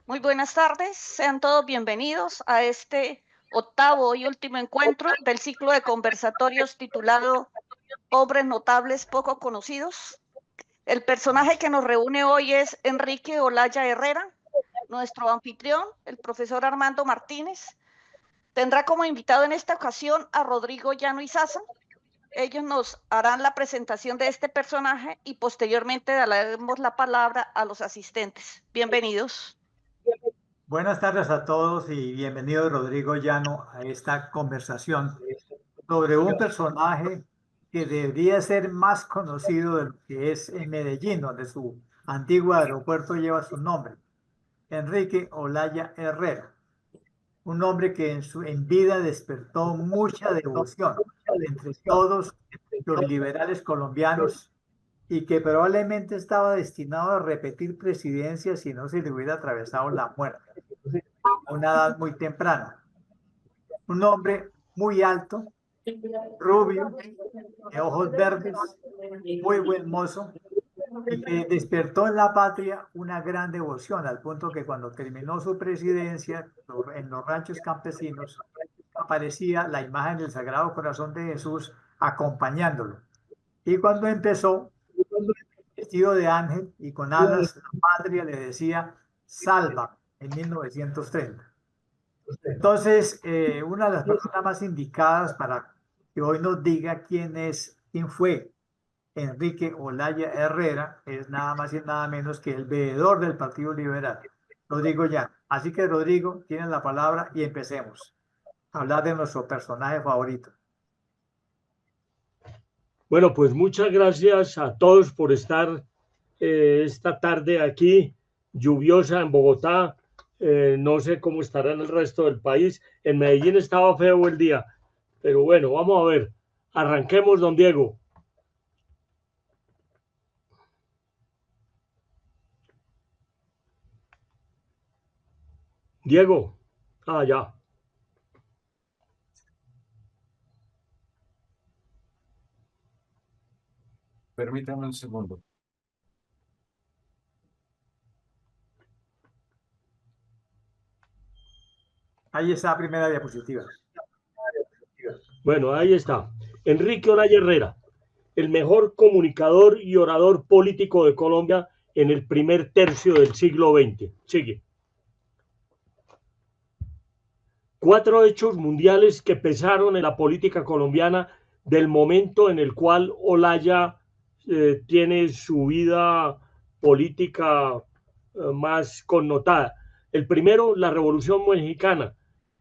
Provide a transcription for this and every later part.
Muy buenas tardes, sean todos bienvenidos a este octavo y último encuentro del ciclo de conversatorios titulado Hombres notables poco conocidos. El personaje que nos reúne hoy es Enrique Olaya Herrera, nuestro anfitrión, el profesor Armando Martínez. Tendrá como invitado en esta ocasión a Rodrigo Llano Izaza. Ellos nos harán la presentación de este personaje y posteriormente daremos la palabra a los asistentes. Bienvenidos. Buenas tardes a todos y bienvenido Rodrigo Llano a esta conversación sobre un personaje que debería ser más conocido de lo que es en Medellín, donde su antiguo aeropuerto lleva su nombre, Enrique Olaya Herrera, un hombre que en vida despertó mucha devoción entre todos los liberales colombianos y que probablemente estaba destinado a repetir presidencia si no se le hubiera atravesado la muerte a una edad muy temprana. Un hombre muy alto, rubio, de ojos verdes, muy buen mozo, y que despertó en la patria una gran devoción, al punto que cuando terminó su presidencia en los ranchos campesinos aparecía la imagen del Sagrado Corazón de Jesús acompañándolo. Y cuando empezó, vestido de ángel y con alas, la patria le decía, salva, en 1930. Entonces, una de las personas más indicadas para que hoy nos diga quién fue Enrique Olaya Herrera, es nada más y nada menos que el veedor del Partido Liberal, Rodrigo Llano. Así que, Rodrigo, tienes la palabra y empecemos a hablar de nuestro personaje favorito. Bueno, pues muchas gracias a todos por estar esta tarde aquí, lluviosa en Bogotá. No sé cómo estará en el resto del país. En Medellín estaba feo el día, pero bueno, vamos a ver. Arranquemos, don Diego. Diego. Ya. Permítame un segundo. Ahí está la primera diapositiva. Bueno, ahí está. Enrique Olaya Herrera, el mejor comunicador y orador político de Colombia en el primer tercio del siglo XX. Sigue. 4 hechos mundiales que pesaron en la política colombiana del momento en el cual Olaya tiene su vida política más connotada. El primero, la Revolución Mexicana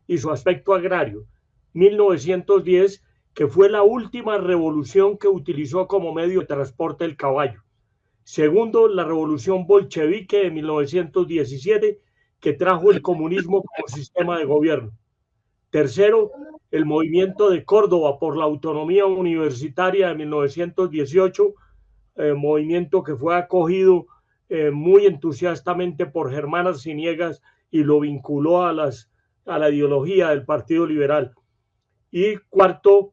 y su aspecto agrario. 1910, que fue la última revolución que utilizó como medio de transporte el caballo. Segundo, la Revolución Bolchevique de 1917, que trajo el comunismo como sistema de gobierno. Tercero, el movimiento de Córdoba por la autonomía universitaria de 1918, movimiento que fue acogido muy entusiastamente por Germán Arciniegas y lo vinculó a la ideología del Partido Liberal. Y cuarto,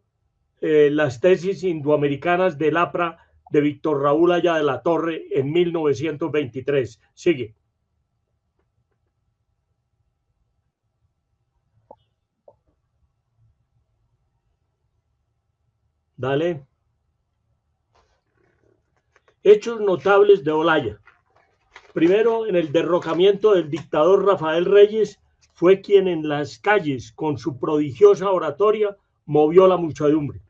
las tesis indoamericanas del APRA de Víctor Raúl Aya de la Torre en 1923. Sigue. Dale. Hechos notables de Olaya. Primero, en el derrocamiento del dictador Rafael Reyes, fue quien en las calles, con su prodigiosa oratoria, movió la muchedumbre.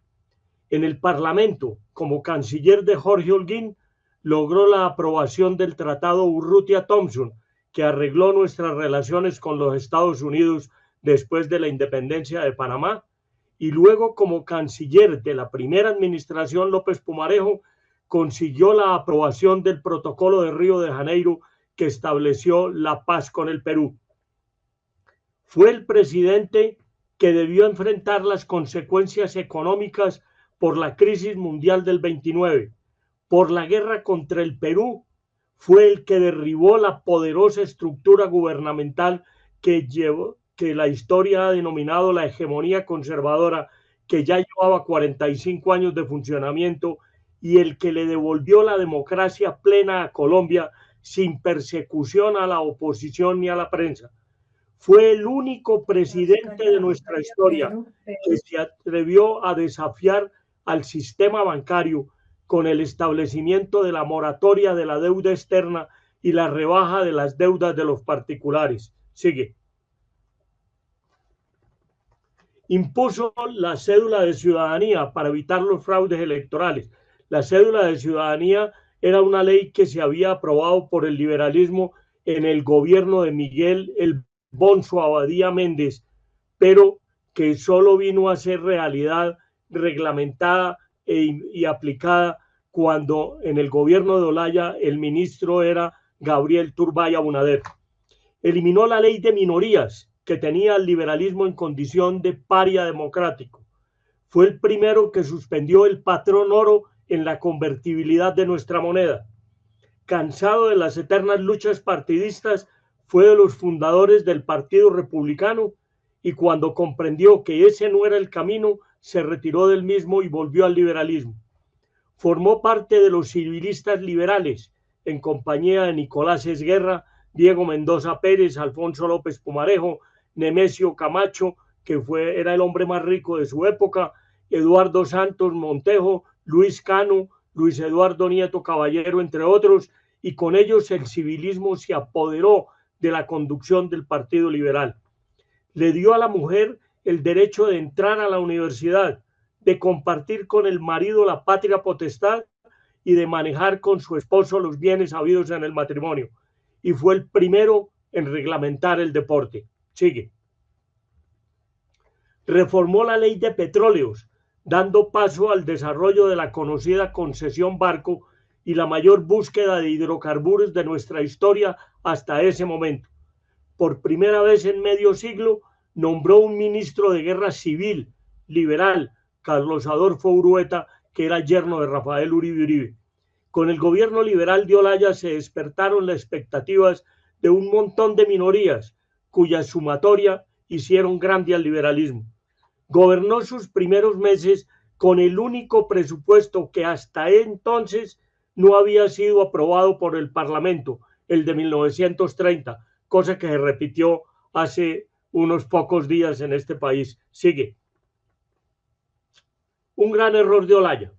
En el Parlamento, como canciller de Jorge Holguín, logró la aprobación del Tratado Urrutia-Thompson, que arregló nuestras relaciones con los Estados Unidos después de la independencia de Panamá, y luego como canciller de la primera administración López Pumarejo, consiguió la aprobación del Protocolo de Río de Janeiro que estableció la paz con el Perú. Fue el presidente que debió enfrentar las consecuencias económicas por la crisis mundial del 29, por la guerra contra el Perú. Fue el que derribó la poderosa estructura gubernamental que la historia ha denominado la hegemonía conservadora, que ya llevaba 45 años de funcionamiento, y el que le devolvió la democracia plena a Colombia sin persecución a la oposición ni a la prensa. Fue el único presidente de nuestra historia que se atrevió a desafiar al sistema bancario con el establecimiento de la moratoria de la deuda externa y la rebaja de las deudas de los particulares. Sigue. Impuso la cédula de ciudadanía para evitar los fraudes electorales. La cédula de ciudadanía era una ley que se había aprobado por el liberalismo en el gobierno de Miguel el Bonzo Abadía Méndez, pero que solo vino a ser realidad reglamentada y aplicada cuando en el gobierno de Olaya el ministro era Gabriel Turbay Abunader. Eliminó la ley de minorías que tenía el liberalismo en condición de paria democrático. Fue el primero que suspendió el patrón oro en la convertibilidad de nuestra moneda. Cansado de las eternas luchas partidistas, fue de los fundadores del Partido Republicano y cuando comprendió que ese no era el camino, se retiró del mismo y volvió al liberalismo. Formó parte de los civilistas liberales en compañía de Nicolás Esguerra, Diego Mendoza Pérez, Alfonso López Pumarejo, Nemesio Camacho, que era el hombre más rico de su época, Eduardo Santos Montejo, Luis Cano, Luis Eduardo Nieto Caballero, entre otros, y con ellos el civilismo se apoderó de la conducción del Partido Liberal. Le dio a la mujer el derecho de entrar a la universidad, de compartir con el marido la patria potestad y de manejar con su esposo los bienes habidos en el matrimonio. Y fue el primero en reglamentar el deporte. Sigue. Reformó la ley de petróleos, dando paso al desarrollo de la conocida concesión Barco y la mayor búsqueda de hidrocarburos de nuestra historia hasta ese momento. Por primera vez en medio siglo, nombró un ministro de guerra civil, liberal, Carlos Adolfo Urueta, que era yerno de Rafael Uribe Uribe. Con el gobierno liberal de Olaya se despertaron las expectativas de un montón de minorías, cuya sumatoria hicieron grande al liberalismo. Gobernó sus primeros meses con el único presupuesto que hasta entonces no había sido aprobado por el Parlamento, el de 1930, cosa que se repitió hace unos pocos días en este país. Sigue. Un gran error de Olaya.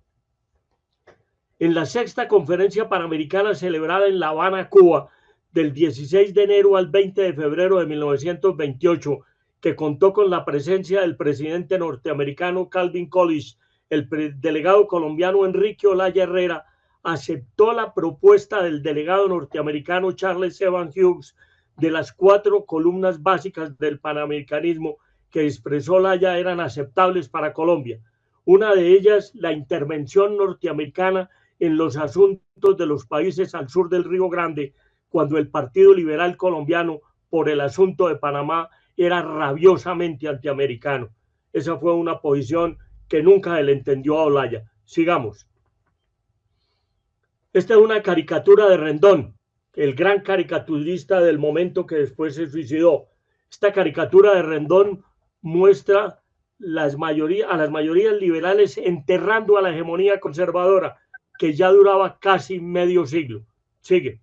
En la sexta conferencia panamericana celebrada en La Habana, Cuba, del 16 de enero al 20 de febrero de 1928, que contó con la presencia del presidente norteamericano Calvin Coolidge, el delegado colombiano Enrique Olaya Herrera aceptó la propuesta del delegado norteamericano Charles Evans Hughes de las 4 columnas básicas del panamericanismo que expresó Olaya eran aceptables para Colombia. Una de ellas, la intervención norteamericana en los asuntos de los países al sur del Río Grande, cuando el Partido Liberal Colombiano, por el asunto de Panamá, era rabiosamente antiamericano. Esa fue una posición que nunca se le entendió a Olaya. Sigamos. Esta es una caricatura de Rendón, el gran caricaturista del momento que después se suicidó. Esta caricatura de Rendón muestra a las mayorías liberales enterrando a la hegemonía conservadora, que ya duraba casi medio siglo. Sigue.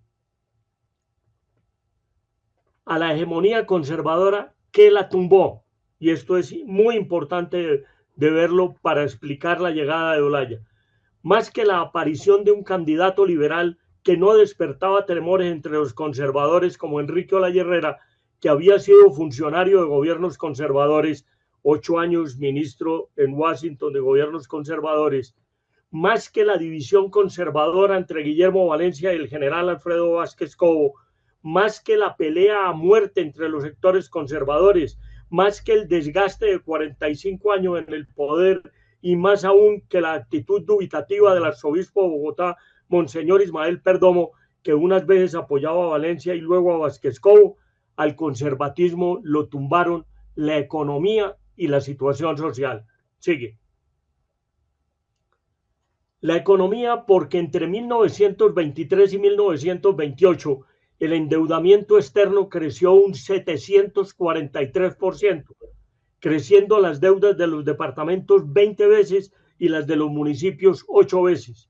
A la hegemonía conservadora que la tumbó, y esto es muy importante de verlo para explicar la llegada de Olaya. Más que la aparición de un candidato liberal que no despertaba temores entre los conservadores como Enrique Olaya Herrera, que había sido funcionario de gobiernos conservadores, 8 años ministro en Washington de gobiernos conservadores, más que la división conservadora entre Guillermo Valencia y el general Alfredo Vázquez Cobo, más que la pelea a muerte entre los sectores conservadores, más que el desgaste de 45 años en el poder y más aún que la actitud dubitativa del arzobispo de Bogotá, Monseñor Ismael Perdomo, que unas veces apoyaba a Valencia y luego a Vázquez Cobo, al conservatismo lo tumbaron la economía y la situación social. Sigue. La economía, porque entre 1923 y 1928 el endeudamiento externo creció un 743%, creciendo las deudas de los departamentos 20 veces y las de los municipios 8 veces.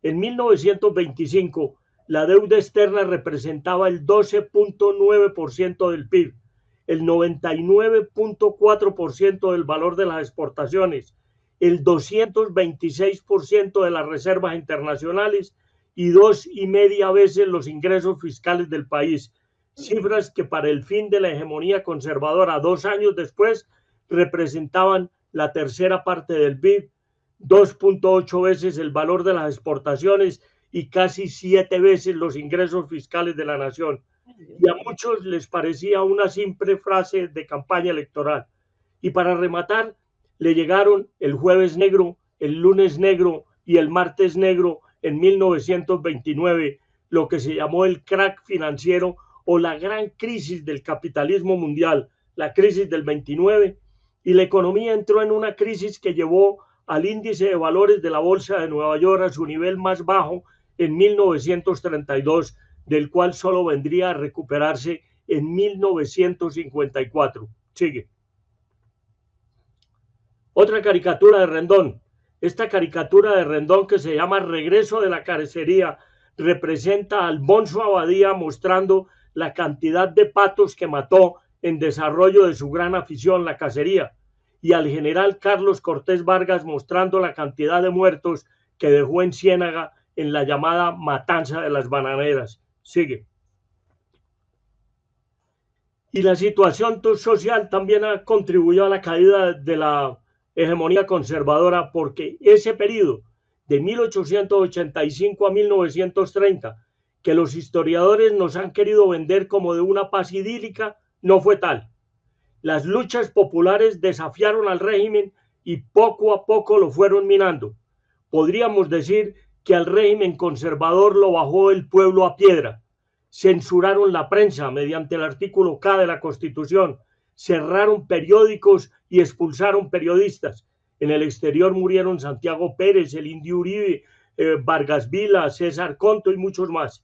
En 1925, la deuda externa representaba el 12.9% del PIB, el 99.4% del valor de las exportaciones, el 226% de las reservas internacionales y 2,5 veces los ingresos fiscales del país, cifras que para el fin de la hegemonía conservadora 2 años después representaban la tercera parte del PIB, 2.8 veces el valor de las exportaciones y casi 7 veces los ingresos fiscales de la nación. Y a muchos les parecía una simple frase de campaña electoral. Y para rematar, le llegaron el jueves negro, el lunes negro y el martes negro en 1929, lo que se llamó el crack financiero o la gran crisis del capitalismo mundial, la crisis del 29, y la economía entró en una crisis que llevó al índice de valores de la Bolsa de Nueva York a su nivel más bajo en 1932, del cual solo vendría a recuperarse en 1954. Sigue. Otra caricatura de Rendón. Esta caricatura de Rendón, que se llama Regreso de la Cacería, representa al Bonzo Abadía mostrando la cantidad de patos que mató en desarrollo de su gran afición, la cacería, y al general Carlos Cortés Vargas mostrando la cantidad de muertos que dejó en Ciénaga en la llamada matanza de las bananeras. Sigue. Y la situación social también contribuyó a la caída de la hegemonía conservadora, porque ese periodo de 1885 a 1930, que los historiadores nos han querido vender como de una paz idílica, no fue tal. Las luchas populares desafiaron al régimen y poco a poco lo fueron minando. Podríamos decir que al régimen conservador lo bajó el pueblo a piedra. Censuraron la prensa mediante el artículo K de la Constitución, cerraron periódicos y expulsaron periodistas. En el exterior murieron Santiago Pérez, el Indio Uribe, Vargas Vila, César Conto y muchos más.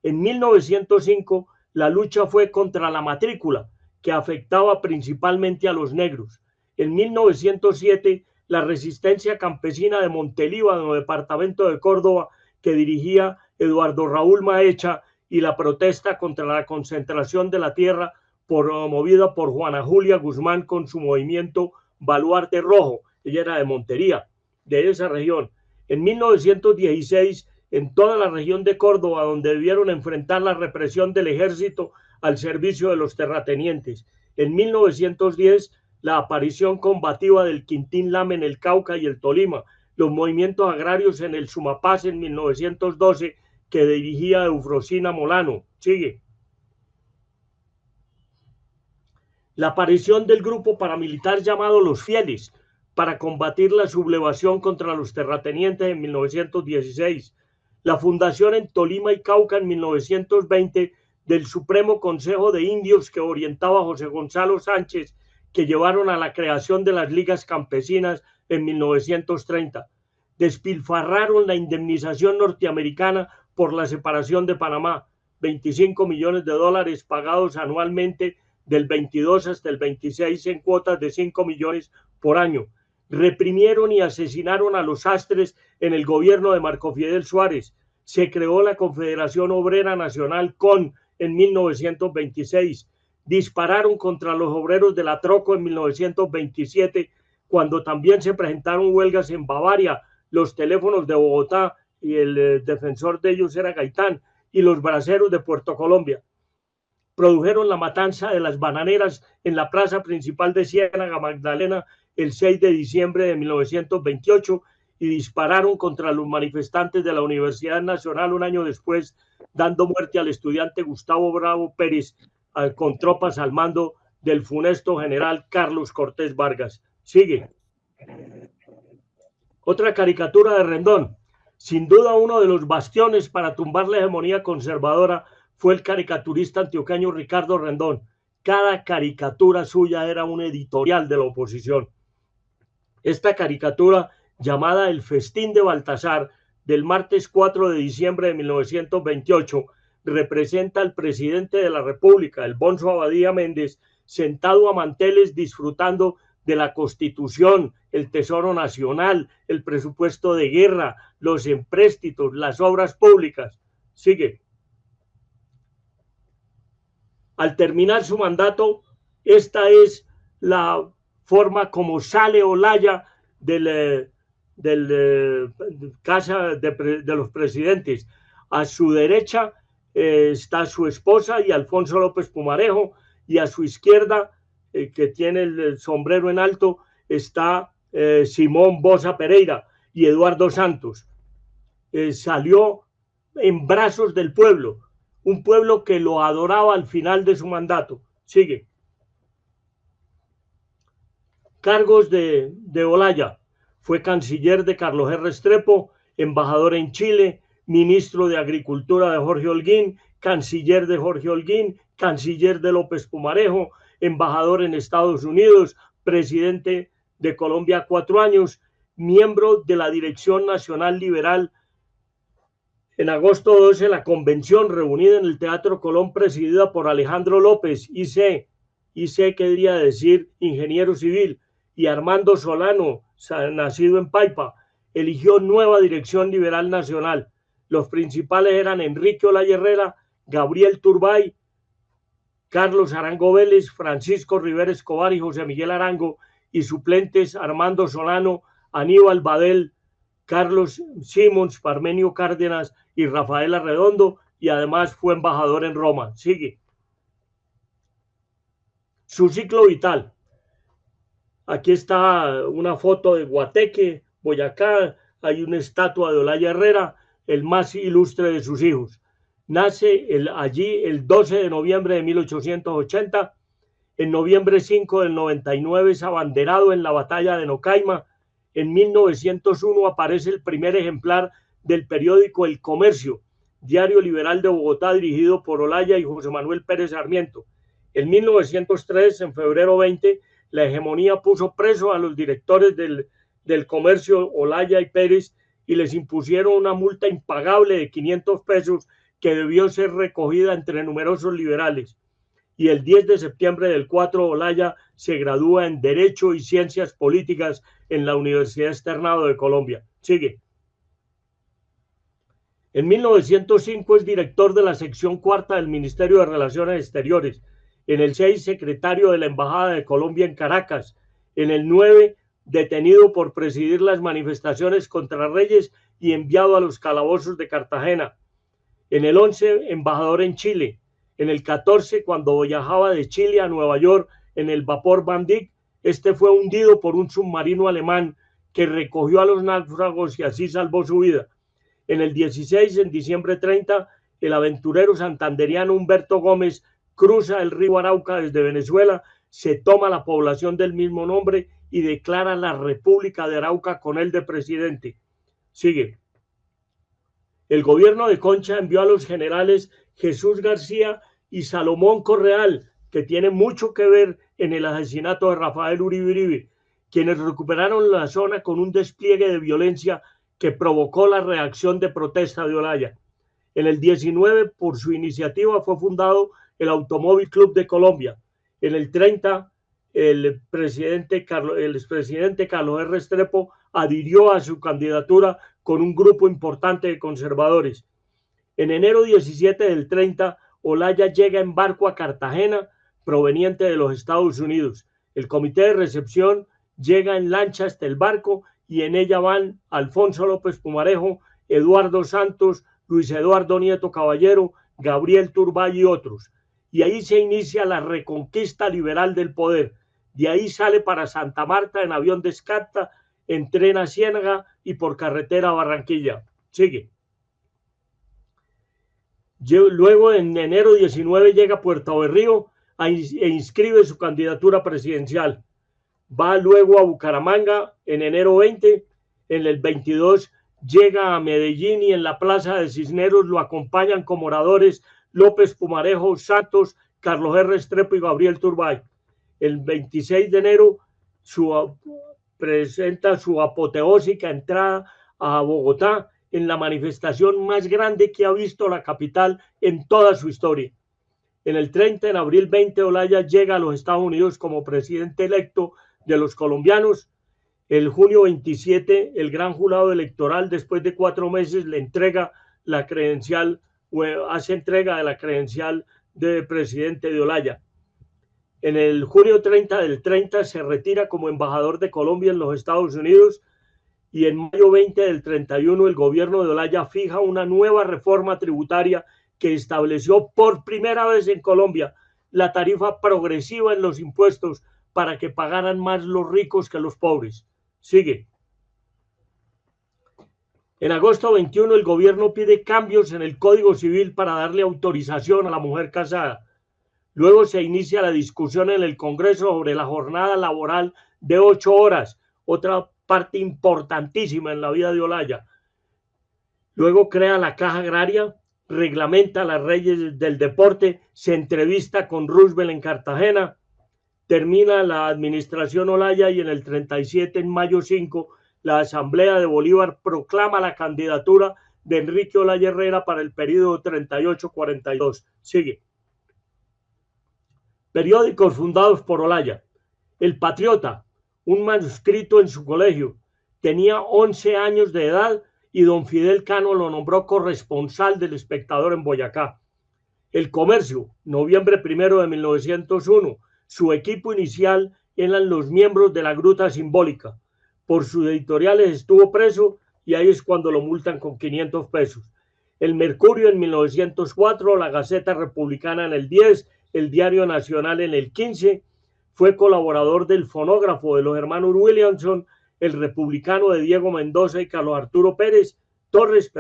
En 1905 la lucha fue contra la matrícula, que afectaba principalmente a los negros. En 1907 la resistencia campesina de Montelíbano, departamento de Córdoba, que dirigía Eduardo Raúl Maecha, y la protesta contra la concentración de la tierra promovida por Juana Julia Guzmán con su movimiento Baluarte Rojo. Ella era de Montería, de esa región. En 1916, en toda la región de Córdoba, donde debieron enfrentar la represión del ejército al servicio de los terratenientes. En 1910, la aparición combativa del Quintín Lame en el Cauca y el Tolima, los movimientos agrarios en el Sumapaz en 1912, que dirigía Eufrosina Molano. Sigue. La aparición del grupo paramilitar llamado Los Fieles para combatir la sublevación contra los terratenientes en 1916. La fundación en Tolima y Cauca en 1920 del Supremo Consejo de Indios que orientaba a José Gonzalo Sánchez, que llevaron a la creación de las ligas campesinas en 1930. Despilfarraron la indemnización norteamericana por la separación de Panamá, 25 millones de dólares pagados anualmente del 22 hasta el 26 en cuotas de 5 millones por año. Reprimieron y asesinaron a los sastres en el gobierno de Marco Fidel Suárez. Se creó la Confederación Obrera Nacional CON en 1926. Dispararon contra los obreros de la Troco en 1927, cuando también se presentaron huelgas en Bavaria, los teléfonos de Bogotá, y el defensor de ellos era Gaitán, y los braceros de Puerto Colombia. Produjeron la matanza de las bananeras en la plaza principal de Ciénaga Magdalena el 6 de diciembre de 1928 y dispararon contra los manifestantes de la Universidad Nacional un año después, dando muerte al estudiante Gustavo Bravo Pérez con tropas al mando del funesto general Carlos Cortés Vargas. Sigue. Otra caricatura de Rendón. Sin duda uno de los bastiones para tumbar la hegemonía conservadora fue el caricaturista antioqueño Ricardo Rendón. Cada caricatura suya era un editorial de la oposición. Esta caricatura, llamada El Festín de Baltasar, del martes 4 de diciembre de 1928, representa al presidente de la República, el Bonzo Abadía Méndez, sentado a manteles disfrutando de la Constitución, el Tesoro Nacional, el presupuesto de guerra, los empréstitos, las obras públicas. Sigue. Al terminar su mandato, esta es la forma como sale Olaya del casa de los presidentes. A su derecha está su esposa y Alfonso López Pumarejo, y a su izquierda, que tiene el sombrero en alto, está Simón Boza Pereira y Eduardo Santos. Salió en brazos del pueblo, un pueblo que lo adoraba al final de su mandato. Sigue. Cargos de Olaya. Fue canciller de Carlos R. Restrepo, embajador en Chile, ministro de Agricultura de Jorge Holguín, canciller de Jorge Holguín, canciller de López Pumarejo, embajador en Estados Unidos, presidente de Colombia 4 años, miembro de la Dirección Nacional Liberal. En agosto 12, la convención reunida en el Teatro Colón, presidida por Alejandro López, IC quería decir ingeniero civil, y Armando Solano, nacido en Paipa, eligió nueva Dirección Liberal Nacional. Los principales eran Enrique Olaya Herrera, Gabriel Turbay, Carlos Arango Vélez, Francisco Rivera Escobar y José Miguel Arango, y suplentes Armando Solano, Aníbal Badel, Carlos Simons, Parmenio Cárdenas y Rafael Arredondo, y además fue embajador en Roma. Sigue. Su ciclo vital. Aquí está una foto de Guateque, Boyacá. Hay una estatua de Olaya Herrera, el más ilustre de sus hijos. Nace allí el 12 de noviembre de 1880. En noviembre 5 del 99 es abanderado en la batalla de Nocaima. En 1901 aparece el primer ejemplar del periódico El Comercio, diario liberal de Bogotá, dirigido por Olaya y José Manuel Pérez Sarmiento. En 1903, en febrero 20, la hegemonía puso preso a los directores del Comercio, Olaya y Pérez, y les impusieron una multa impagable de 500 pesos que debió ser recogida entre numerosos liberales. Y el 10 de septiembre del 4, Olaya se gradúa en Derecho y Ciencias Políticas en la Universidad Externado de Colombia. Sigue. En 1905 es director de la sección cuarta del Ministerio de Relaciones Exteriores. En el 6, secretario de la Embajada de Colombia en Caracas. En el 9, detenido por presidir las manifestaciones contra Reyes y enviado a los calabozos de Cartagena. En el 11, embajador en Chile. En el 14, cuando viajaba de Chile a Nueva York en el vapor Van Dyck, este fue hundido por un submarino alemán que recogió a los náufragos y así salvó su vida. En el 16, en diciembre 30, el aventurero santanderiano Humberto Gómez cruza el río Arauca desde Venezuela, se toma la población del mismo nombre y declara la República de Arauca con él de presidente. Sigue. El gobierno de Concha envió a los generales Jesús García y Salomón Correal, que tiene mucho que ver en el asesinato de Rafael Uribe, quienes recuperaron la zona con un despliegue de violencia que provocó la reacción de protesta de Olaya. En el 19, por su iniciativa, fue fundado el Automóvil Club de Colombia. En el 30, el expresidente Carlos R. Restrepo adhirió a su candidatura con un grupo importante de conservadores. En enero 17 del 30, Olaya llega en barco a Cartagena, proveniente de los Estados Unidos. El comité de recepción llega en lancha hasta el barco y en ella van Alfonso López Pumarejo, Eduardo Santos, Luis Eduardo Nieto Caballero, Gabriel Turbay y otros. Y ahí se inicia la reconquista liberal del poder. De ahí sale para Santa Marta en avión de escata, en tren a Ciénaga y por carretera a Barranquilla. Sigue. Luego, en enero 19, llega a Puerto Berrío e inscribe su candidatura presidencial. Va luego a Bucaramanga en enero 20. En el 22 llega a Medellín y en la Plaza de Cisneros lo acompañan como oradores López Pumarejo, Santos, Carlos R. Restrepo y Gabriel Turbay. El 26 de enero presenta su apoteósica entrada a Bogotá en la manifestación más grande que ha visto la capital en toda su historia. En el 30, en abril 20, Olaya llega a los Estados Unidos como presidente electo de los colombianos. El junio 27, el gran jurado electoral, después de 4 meses, le entrega la credencial hace entrega de la credencial de presidente de Olaya. En el junio 30 del 30 se retira como embajador de Colombia en los Estados Unidos y en mayo 20 del 31 el gobierno de Olaya fija una nueva reforma tributaria que estableció por primera vez en Colombia la tarifa progresiva en los impuestos para que pagaran más los ricos que los pobres. Sigue. En agosto 21 el gobierno pide cambios en el Código Civil para darle autorización a la mujer casada. Luego se inicia la discusión en el Congreso sobre la jornada laboral de 8 horas, otra parte importantísima en la vida de Olaya. Luego crea la Caja Agraria, reglamenta las leyes del deporte, se entrevista con Roosevelt en Cartagena, termina la administración Olaya y en el 37, en mayo 5, la Asamblea de Bolívar proclama la candidatura de Enrique Olaya Herrera para el periodo 38-42. Sigue. Periódicos fundados por Olaya. El Patriota, un manuscrito en su colegio. Tenía 11 años de edad y don Fidel Cano lo nombró corresponsal del Espectador en Boyacá. El Comercio, noviembre 1 de 1901. Su equipo inicial eran los miembros de la Gruta Simbólica. Por sus editoriales estuvo preso y ahí es cuando lo multan con 500 pesos. El Mercurio en 1904, la Gaceta Republicana en el 10, el Diario Nacional en el 15, fue colaborador del fonógrafo de los hermanos Williamson, el Republicano de Diego Mendoza y Carlos Arturo Torres,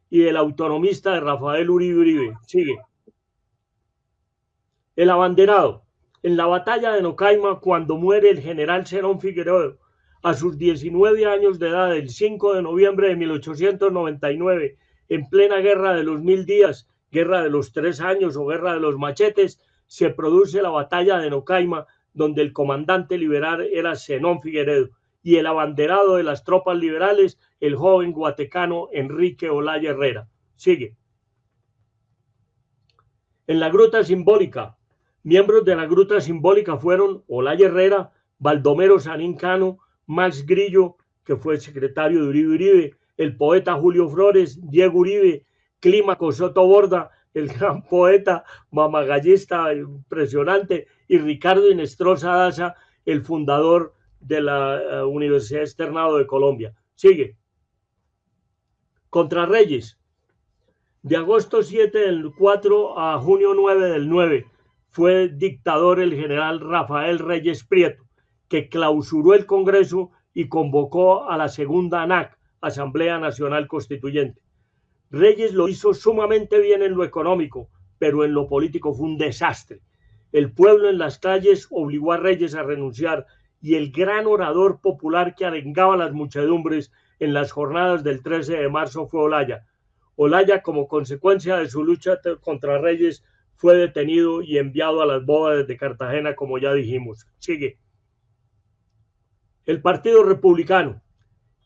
y del Autonomista de Rafael Uribe Uribe. Sigue. El Abanderado. En la batalla de Nocaima, cuando muere el general Zenón Figueroa, a sus 19 años de edad, el 5 de noviembre de 1899, en plena guerra de los 1000 días, guerra de los 3 años o guerra de los machetes, se produce la batalla de Nocaima, donde el comandante liberal era Zenón Figueredo y el abanderado de las tropas liberales, el joven guatecano Enrique Olaya Herrera. Sigue. En la Gruta Simbólica, miembros de la Gruta Simbólica fueron Olaya Herrera, Baldomero Sanín Cano, Max Grillo, que fue secretario de Uribe Uribe, el poeta Julio Flores, Diego Uribe, Clímaco Soto Borda, el gran poeta mamagallista impresionante, y Ricardo Inestrosa Daza, el fundador de la Universidad Externado de Colombia. Sigue. Contra Reyes. De agosto 7 del 4 a junio 9 del 9 fue dictador el general Rafael Reyes Prieto, que clausuró el Congreso y convocó a la segunda ANAC, Asamblea Nacional Constituyente. Reyes lo hizo sumamente bien en lo económico, pero en lo político fue un desastre. El pueblo en las calles obligó a Reyes a renunciar y el gran orador popular que arengaba a las muchedumbres en las jornadas del 13 de marzo fue Olaya. Olaya, como consecuencia de su lucha contra Reyes, fue detenido y enviado a las bóvedas de Cartagena, como ya dijimos. Sigue. El Partido Republicano.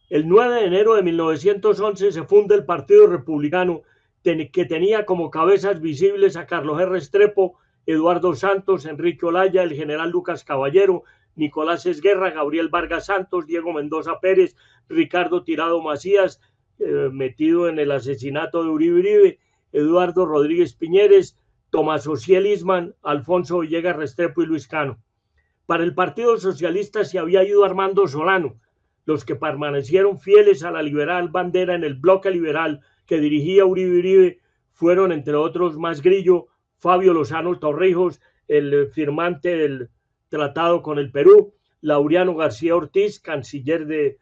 El 9 de enero de 1911 se funda el Partido Republicano, que tenía como cabezas visibles a Carlos R. Restrepo, Eduardo Santos, Enrique Olaya, el general Lucas Caballero, Nicolás Esguerra, Gabriel Vargas Santos, Diego Mendoza Pérez, Ricardo Tirado Macías, metido en el asesinato de Uribe Uribe, Eduardo Rodríguez Piñeres, Tomás Ociel Isman, Alfonso Villegas Restrepo y Luis Cano. Para el Partido Socialista se había ido Armando Solano. Los que permanecieron fieles a la liberal bandera en el bloque liberal que dirigía Uribe Uribe fueron, entre otros, Más Grillo, Fabio Lozano Torrijos, el firmante del tratado con el Perú, Laureano García Ortiz, canciller de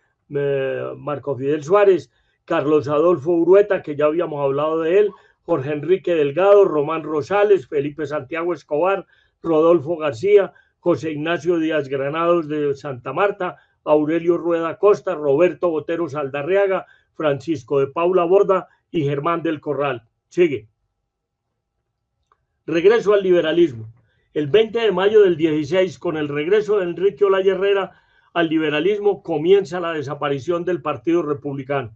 Marco Fidel Suárez, Carlos Adolfo Urueta, que ya habíamos hablado de él, Jorge Enrique Delgado, Román Rosales, Felipe Santiago Escobar, Rodolfo García, José Ignacio Díaz Granados de Santa Marta, Aurelio Rueda Costa, Roberto Botero Saldarriaga, Francisco de Paula Borda y Germán del Corral. Sigue. Regreso al liberalismo. El 20 de mayo del 16, con el regreso de Enrique Olaya Herrera al liberalismo, comienza la desaparición del Partido Republicano.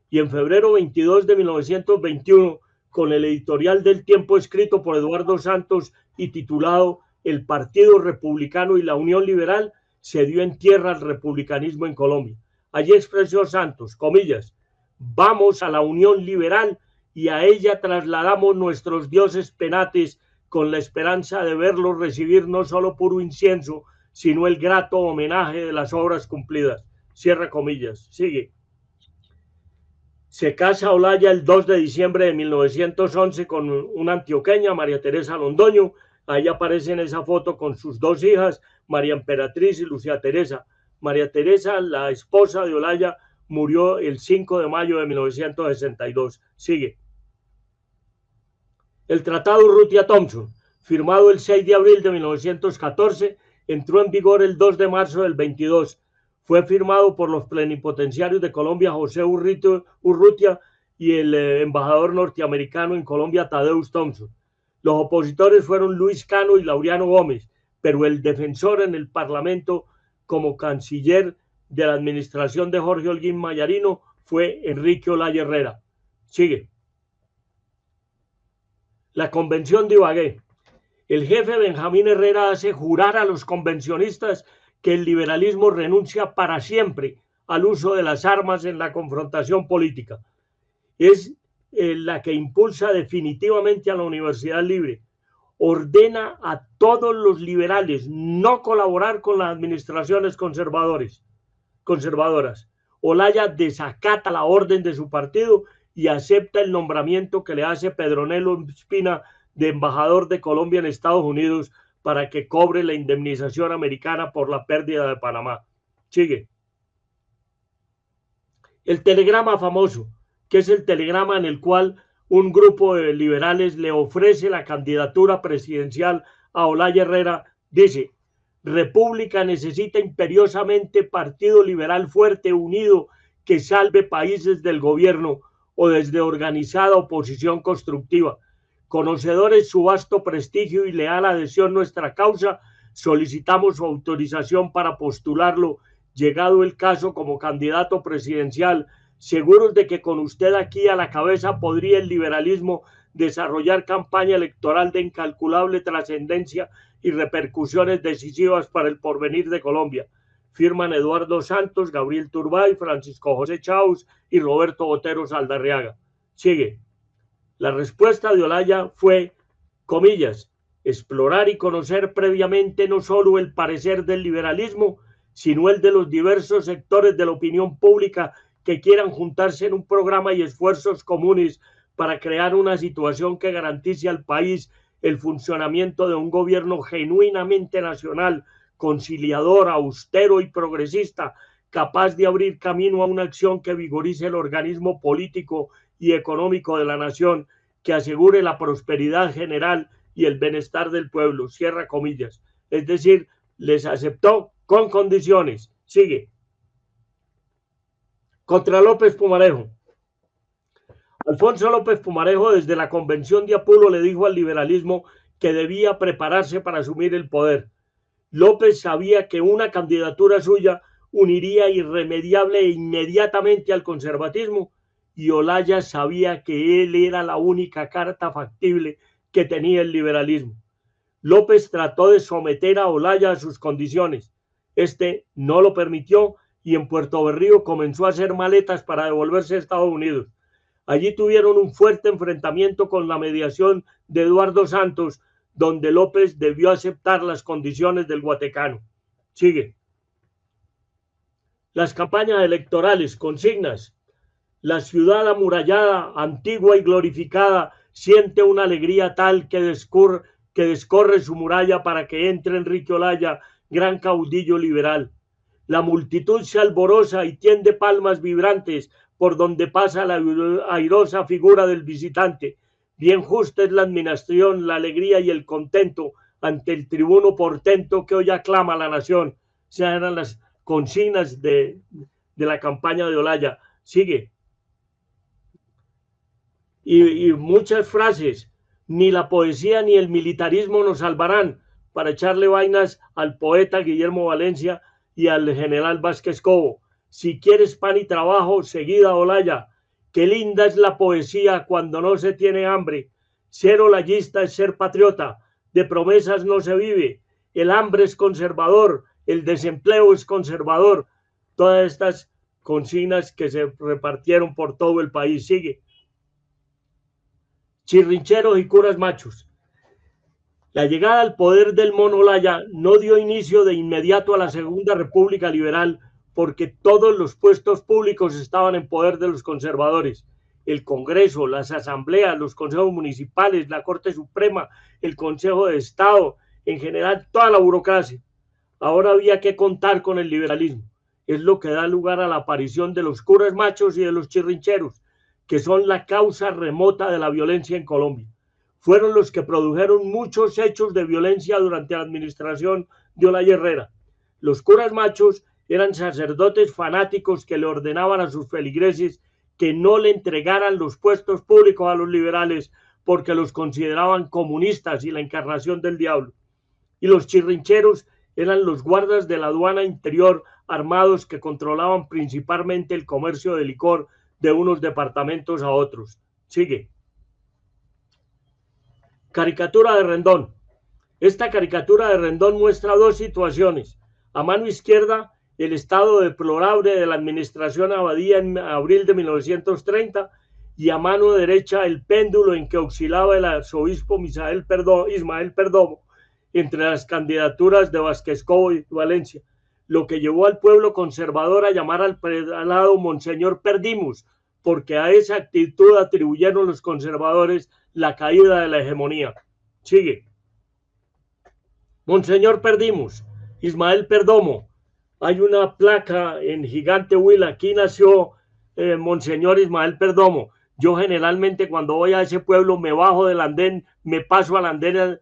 Y en febrero 22 de 1921, con el editorial del Tiempo escrito por Eduardo Santos y titulado El Partido Republicano y la Unión Liberal, se dio en tierra al republicanismo en Colombia. Allí expresó Santos, comillas, vamos a la unión liberal y a ella trasladamos nuestros dioses penates con la esperanza de verlos recibir no solo puro incienso, sino el grato homenaje de las obras cumplidas. Cierra comillas. Sigue. Se casa Olaya el 2 de diciembre de 1911 con una antioqueña, María Teresa Londoño. Ahí aparece en esa foto con sus dos hijas, María Emperatriz y Lucía Teresa. María Teresa, la esposa de Olaya, murió el 5 de mayo de 1962. Sigue. El Tratado Urrutia-Thompson, firmado el 6 de abril de 1914, entró en vigor el 2 de marzo del 22. Fue firmado por los plenipotenciarios de Colombia, José Urrutia, y el embajador norteamericano en Colombia, Tadeusz Thompson. Los opositores fueron Luis Cano y Laureano Gómez, pero el defensor en el Parlamento como canciller de la administración de Jorge Holguín Mayarino fue Enrique Olaya Herrera. Sigue. La Convención de Ibagué. El jefe Benjamín Herrera hace jurar a los convencionistas que el liberalismo renuncia para siempre al uso de las armas en la confrontación política. Es la que impulsa definitivamente a la Universidad Libre. Ordena a todos los liberales no colaborar con las administraciones conservadoras. Olaya desacata la orden de su partido y acepta el nombramiento que le hace Pedronelo Espina de embajador de Colombia en Estados Unidos para que cobre la indemnización americana por la pérdida de Panamá. Sigue. El telegrama famoso, que es el telegrama en el cual un grupo de liberales le ofrece la candidatura presidencial a Olaya Herrera, dice: República necesita imperiosamente partido liberal fuerte, unido, que salve países del gobierno o desde organizada oposición constructiva. Conocedores su vasto prestigio y leal adhesión a nuestra causa, solicitamos su autorización para postularlo, llegado el caso, como candidato presidencial, seguros de que con usted aquí a la cabeza podría el liberalismo desarrollar campaña electoral de incalculable trascendencia y repercusiones decisivas para el porvenir de Colombia. Firman Eduardo Santos, Gabriel Turbay, Francisco José Chaus y Roberto Botero Saldarriaga. Sigue. La respuesta de Olaya fue, comillas, explorar y conocer previamente no solo el parecer del liberalismo, sino el de los diversos sectores de la opinión pública que quieran juntarse en un programa y esfuerzos comunes para crear una situación que garantice al país el funcionamiento de un gobierno genuinamente nacional, conciliador, austero y progresista, capaz de abrir camino a una acción que vigorice el organismo político y económico de la nación, que asegure la prosperidad general y el bienestar del pueblo. Cierra comillas. Es decir, les aceptó con condiciones. Sigue. Contra López Pumarejo. Alfonso López Pumarejo, desde la Convención de Apulo, le dijo al liberalismo que debía prepararse para asumir el poder. López sabía que una candidatura suya uniría irremediable e inmediatamente al conservatismo, y Olaya sabía que él era la única carta factible que tenía el liberalismo. López trató de someter a Olaya a sus condiciones. Este no lo permitió y en Puerto Berrío comenzó a hacer maletas para devolverse a Estados Unidos. Allí tuvieron un fuerte enfrentamiento con la mediación de Eduardo Santos, donde López debió aceptar las condiciones del guatecano. Sigue. Las campañas electorales, consignas. La ciudad amurallada, antigua y glorificada, siente una alegría tal que descorre su muralla para que entre Enrique Olaya, gran caudillo liberal. La multitud se alboroza y tiende palmas vibrantes por donde pasa la airosa figura del visitante. Bien justa es la admiración, la alegría y el contento ante el tribuno portento que hoy aclama a la nación. O sea, eran las consignas de la campaña de Olaya. Sigue. Y muchas frases. Ni la poesía ni el militarismo nos salvarán, para echarle vainas al poeta Guillermo Valencia y al general Vázquez Cobo. Si quieres pan y trabajo, seguida Olaya. Qué linda es la poesía cuando no se tiene hambre. Ser olayista es ser patriota. De promesas no se vive. El hambre es conservador. El desempleo es conservador. Todas estas consignas que se repartieron por todo el país. Sigue. chirrincheros y curas machos. La llegada al poder del Mono Olaya no dio inicio de inmediato a la Segunda República Liberal, porque todos los puestos públicos estaban en poder de los conservadores. El Congreso, las asambleas, los consejos municipales, la Corte Suprema, el Consejo de Estado, en general toda la burocracia. Ahora había que contar con el liberalismo. Es lo que da lugar a la aparición de los curas machos y de los chirrincheros, que son la causa remota de la violencia en Colombia. Fueron los que produjeron muchos hechos de violencia durante la administración de Olaya Herrera. Los curas machos eran sacerdotes fanáticos que le ordenaban a sus feligreses que no le entregaran los puestos públicos a los liberales porque los consideraban comunistas y la encarnación del diablo. Y los chirrincheros eran los guardas de la aduana interior armados que controlaban principalmente el comercio de licor de unos departamentos a otros. Sigue. Caricatura de Rendón. Esta caricatura de Rendón muestra dos situaciones. A mano izquierda, el estado deplorable de la administración Abadía en abril de 1930, y a mano derecha el péndulo en que oscilaba el arzobispo Ismael Perdomo entre las candidaturas de Vázquez Cobo y Valencia, lo que llevó al pueblo conservador a llamar al prelado Monseñor Perdimos, porque a esa actitud atribuyeron los conservadores la caída de la hegemonía. Sigue. Monseñor Perdimos, Ismael Perdomo. Hay una placa en Gigante Huila. Aquí nació Monseñor Ismael Perdomo. Yo generalmente cuando voy a ese pueblo me bajo del andén, me paso al andén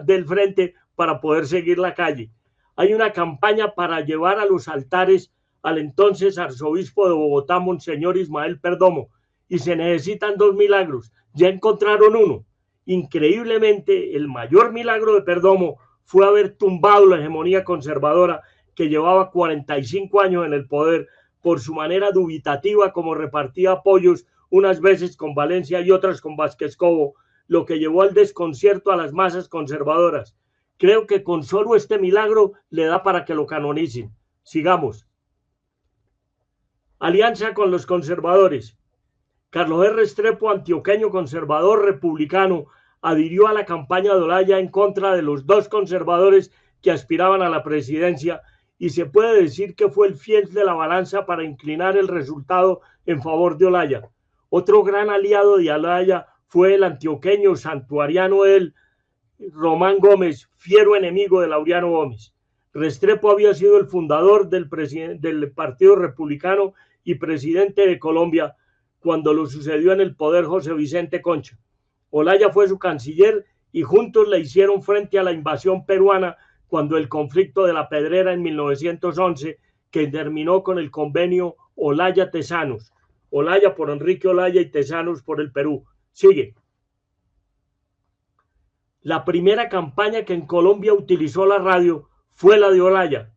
del frente para poder seguir la calle. Hay una campaña para llevar a los altares al entonces arzobispo de Bogotá, Monseñor Ismael Perdomo, y se necesitan 2 milagros. Ya encontraron uno. Increíblemente, el mayor milagro de Perdomo fue haber tumbado la hegemonía conservadora que llevaba 45 años en el poder por su manera dubitativa como repartía apoyos unas veces con Valencia y otras con Vázquez Cobo, lo que llevó al desconcierto a las masas conservadoras. Creo que con solo este milagro le da para que lo canonicen. Sigamos. Alianza con los conservadores. Carlos R. Restrepo, antioqueño conservador republicano, adhirió a la campaña de Olaya en contra de los dos conservadores que aspiraban a la presidencia, y se puede decir que fue el fiel de la balanza para inclinar el resultado en favor de Olaya. Otro gran aliado de Olaya fue el antioqueño santuariano Román Gómez, fiero enemigo de Laureano Gómez. Restrepo había sido el fundador del Partido Republicano y presidente de Colombia cuando lo sucedió en el poder José Vicente Concha. Olaya fue su canciller y juntos le hicieron frente a la invasión peruana cuando el conflicto de la Pedrera en 1911, que terminó con el convenio Olaya-Tesanos. Olaya por Enrique Olaya y Tesanos por el Perú. Sigue. La primera campaña que en Colombia utilizó la radio fue la de Olaya.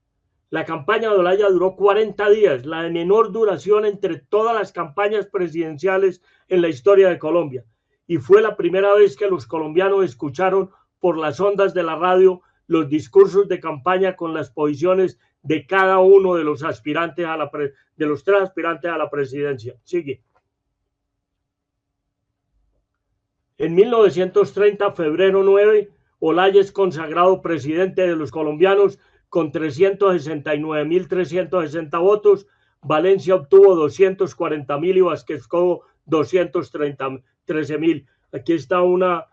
La campaña de Olaya duró 40 días, la de menor duración entre todas las campañas presidenciales en la historia de Colombia. Y fue la primera vez que los colombianos escucharon por las ondas de la radio los discursos de campaña con las posiciones de cada uno de los aspirantes de los 3 aspirantes a la presidencia. Sigue. En 1930, febrero 9, Olaya es consagrado presidente de los colombianos con 369.360 votos. Valencia obtuvo 240.000 y Vázquez Cobo 213.000. Aquí está una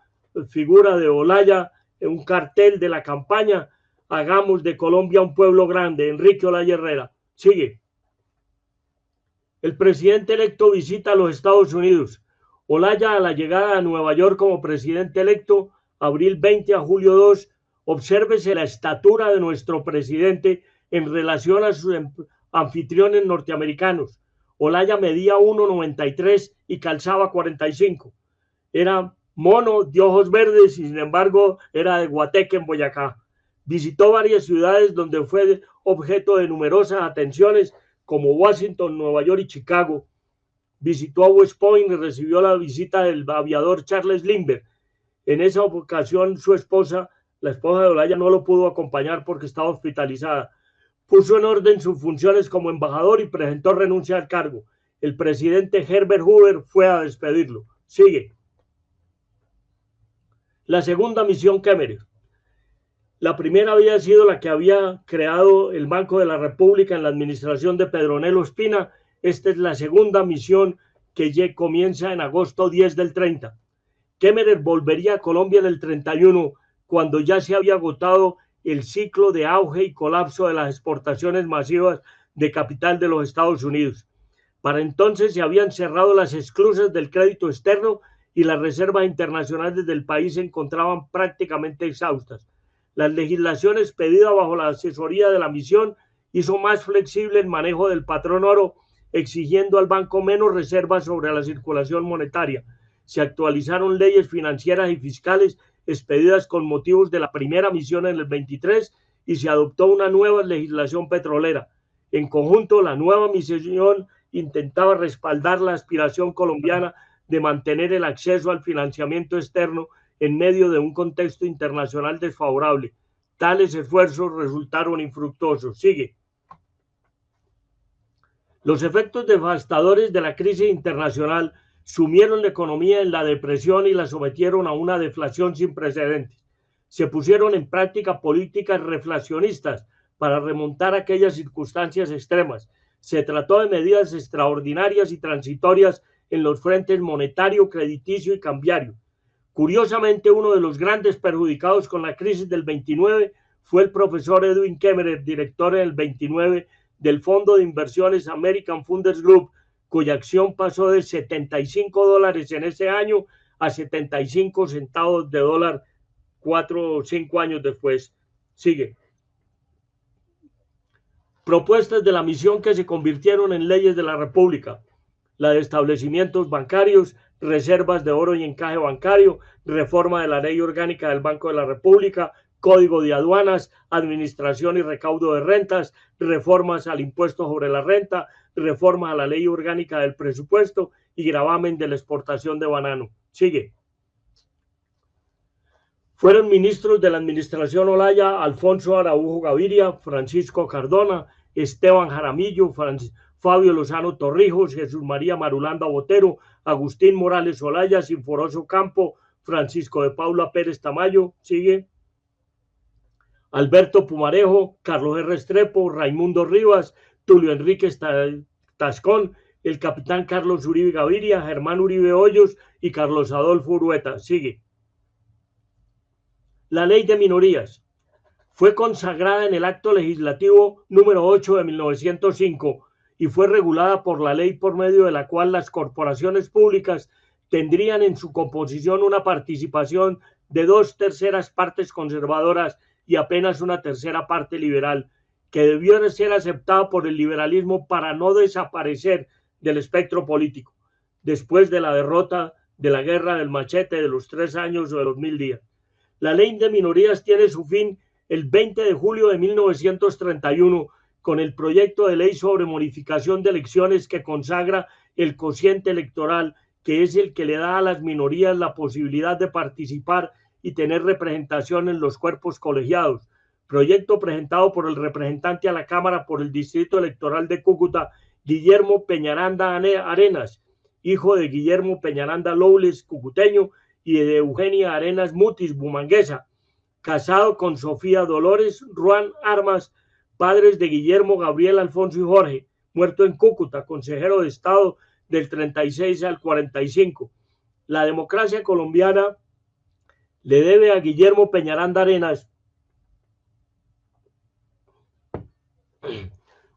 figura de Olaya, un cartel de la campaña. Hagamos de Colombia un pueblo grande. Enrique Olaya Herrera. Sigue. El presidente electo visita los Estados Unidos. Olaya, a la llegada a Nueva York como presidente electo, abril 20 a julio 2, obsérvese la estatura de nuestro presidente en relación a sus anfitriones norteamericanos. Olaya medía 1,93 y calzaba 45. Era mono, de ojos verdes y sin embargo era de Guateque en Boyacá. Visitó varias ciudades donde fue objeto de numerosas atenciones como Washington, Nueva York y Chicago. Visitó a West Point y recibió la visita del aviador Charles Lindbergh. En esa ocasión su esposa, la esposa de Olaya, no lo pudo acompañar porque estaba hospitalizada. Puso en orden sus funciones como embajador y presentó renuncia al cargo. El presidente Herbert Hoover fue a despedirlo. Sigue. La segunda misión Kemmerer. La primera había sido la que había creado el Banco de la República en la administración de Pedronelo Espina. Esta es la segunda misión que comienza en agosto 10 del 30. Kemmerer volvería a Colombia en el 31, cuando ya se había agotado el ciclo de auge y colapso de las exportaciones masivas de capital de los Estados Unidos. Para entonces se habían cerrado las esclusas del crédito externo y las reservas internacionales del país se encontraban prácticamente exhaustas. Las legislaciones pedidas bajo la asesoría de la misión hizo más flexible el manejo del patrón oro, exigiendo al banco menos reservas sobre la circulación monetaria. Se actualizaron leyes financieras y fiscales expedidas con motivos de la primera misión en el 23 y se adoptó una nueva legislación petrolera. En conjunto, la nueva misión intentaba respaldar la aspiración colombiana de mantener el acceso al financiamiento externo en medio de un contexto internacional desfavorable. Tales esfuerzos resultaron infructuosos. Sigue. Los efectos devastadores de la crisis internacional sumieron la economía en la depresión y la sometieron a una deflación sin precedentes. Se pusieron en práctica políticas reflacionistas para remontar aquellas circunstancias extremas. Se trató de medidas extraordinarias y transitorias en los frentes monetario, crediticio y cambiario. Curiosamente, uno de los grandes perjudicados con la crisis del 29 fue el profesor Edwin Kemmerer, director en el 29 del Fondo de Inversiones American Funders Group, cuya acción pasó de $75 en ese año a 75 centavos de dólar 4 o 5 años después. Sigue. Propuestas de la misión que se convirtieron en leyes de la República: la de establecimientos bancarios, reservas de oro y encaje bancario, reforma de la ley orgánica del Banco de la República, código de aduanas, administración y recaudo de rentas, reformas al impuesto sobre la renta, reformas a la ley orgánica del presupuesto y gravamen de la exportación de banano. Sigue. Fueron ministros de la administración Olaya Alfonso Araujo Gaviria, Francisco Cardona, Esteban Jaramillo, Fabio Lozano Torrijos, Jesús María Marulanda Botero, Agustín Morales Olaya, Sinforoso Campo, Francisco de Paula Pérez Tamayo. Sigue. Alberto Pumarejo, Carlos R. Restrepo, Raimundo Rivas, Tulio Enrique Tascón, el capitán Carlos Uribe Gaviria, Germán Uribe Hoyos y Carlos Adolfo Urueta. Sigue. La ley de minorías fue consagrada en el acto legislativo número 8 de 1905 y fue regulada por la ley por medio de la cual las corporaciones públicas tendrían en su composición una participación de 2/3 partes conservadoras y apenas una 1/3 parte liberal, que debió de ser aceptada por el liberalismo para no desaparecer del espectro político después de la derrota de la guerra del machete de los 3 años o de los 1000 días. La ley de minorías tiene su fin el 20 de julio de 1931 con el proyecto de ley sobre modificación de elecciones que consagra el cociente electoral, que es el que le da a las minorías la posibilidad de participar y tener representación en los cuerpos colegiados. Proyecto presentado por el representante a la Cámara por el Distrito Electoral de Cúcuta, Guillermo Peñaranda Arenas, hijo de Guillermo Peñaranda Lowles, cucuteño, y de Eugenia Arenas Mutis, bumanguesa, casado con Sofía Dolores Ruán Armas, padres de Guillermo Gabriel Alfonso y Jorge, muerto en Cúcuta, consejero de Estado del 36 al 45. La democracia colombiana le debe a Guillermo Peñaranda Arenas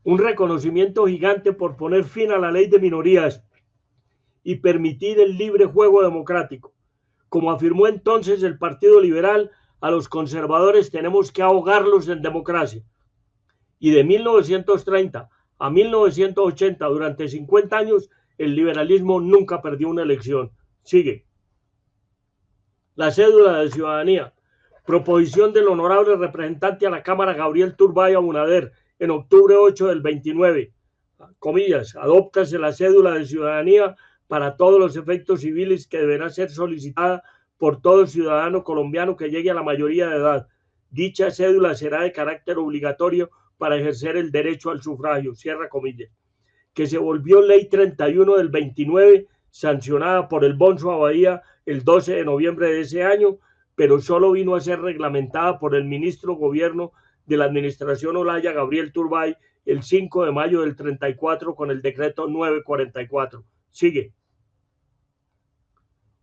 un reconocimiento gigante por poner fin a la ley de minorías y permitir el libre juego democrático. Como afirmó entonces el Partido Liberal, a los conservadores tenemos que ahogarlos en democracia. Y de 1930 a 1980, durante 50 años, el liberalismo nunca perdió una elección. Sigue. La cédula de ciudadanía. Proposición del honorable representante a la Cámara Gabriel Turbay Abunader en octubre 8 del 29. Comillas, adóptase la cédula de ciudadanía para todos los efectos civiles que deberá ser solicitada por todo ciudadano colombiano que llegue a la mayoría de edad. Dicha cédula será de carácter obligatorio para ejercer el derecho al sufragio. Cierra comillas. Que se volvió ley 31 del 29, sancionada por el Bonzo Abadía el 12 de noviembre de ese año, pero solo vino a ser reglamentada por el ministro gobierno de la administración Olaya, Gabriel Turbay, el 5 de mayo del 34 con el decreto 944. Sigue.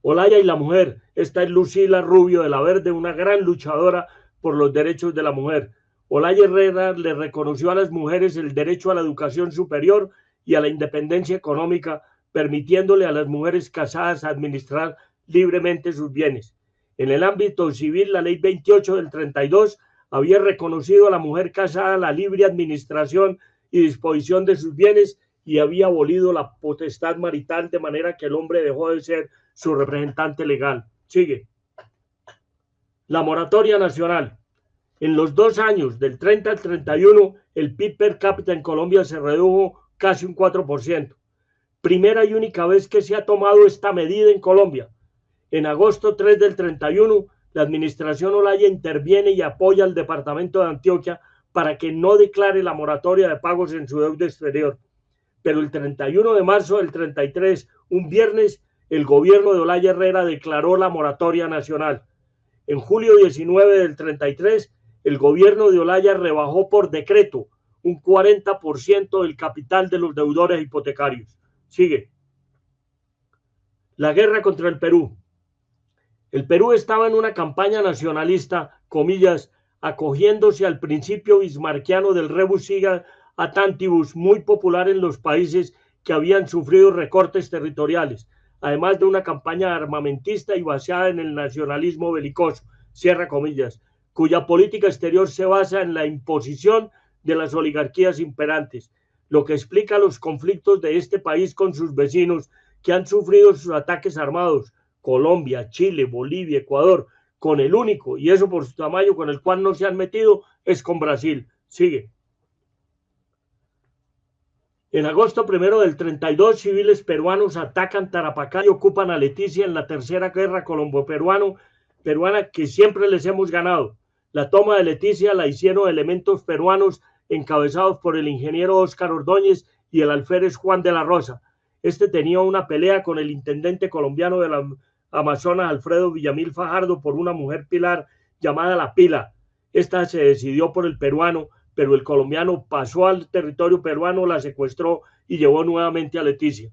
Olaya y la mujer. Esta es Lucila Rubio de la Verde, una gran luchadora por los derechos de la mujer. Olaya Herrera le reconoció a las mujeres el derecho a la educación superior y a la independencia económica, permitiéndole a las mujeres casadas administrar libremente sus bienes. En el ámbito civil, la ley 28 del 32 había reconocido a la mujer casada la libre administración y disposición de sus bienes y había abolido la potestad marital, de manera que el hombre dejó de ser su representante legal. Sigue. La moratoria nacional. En los 2 años, del 30 al 31, el PIB per cápita en Colombia se redujo casi un 4%. Primera y única vez que se ha tomado esta medida en Colombia. En agosto 3 del 31, la administración Olaya interviene y apoya al departamento de Antioquia para que no declare la moratoria de pagos en su deuda exterior. Pero el 31 de marzo del 33, un viernes, el gobierno de Olaya Herrera declaró la moratoria nacional. En julio 19 del 33, el gobierno de Olaya rebajó por decreto un 40% del capital de los deudores hipotecarios. Sigue. La guerra contra el Perú. El Perú estaba en una campaña nacionalista, comillas, acogiéndose al principio bismarquiano del rebus siga a tantibus, muy popular en los países que habían sufrido recortes territoriales, además de una campaña armamentista y basada en el nacionalismo belicoso, cierra comillas, cuya política exterior se basa en la imposición de las oligarquías imperantes, lo que explica los conflictos de este país con sus vecinos que han sufrido sus ataques armados, Colombia, Chile, Bolivia, Ecuador, con el único, y eso por su tamaño, con el cual no se han metido, es con Brasil. Sigue. En agosto 1 del 32, civiles peruanos atacan Tarapacá y ocupan a Leticia en la tercera guerra colombo-peruana que siempre les hemos ganado. La toma de Leticia la hicieron elementos peruanos encabezados por el ingeniero Óscar Ordóñez y el alférez Juan de la Rosa. Este tenía una pelea con el intendente colombiano de la Amazonas, Alfredo Villamil Fajardo, por una mujer pilar llamada La Pila. Esta se decidió por el peruano, pero el colombiano pasó al territorio peruano, la secuestró y llevó nuevamente a Leticia.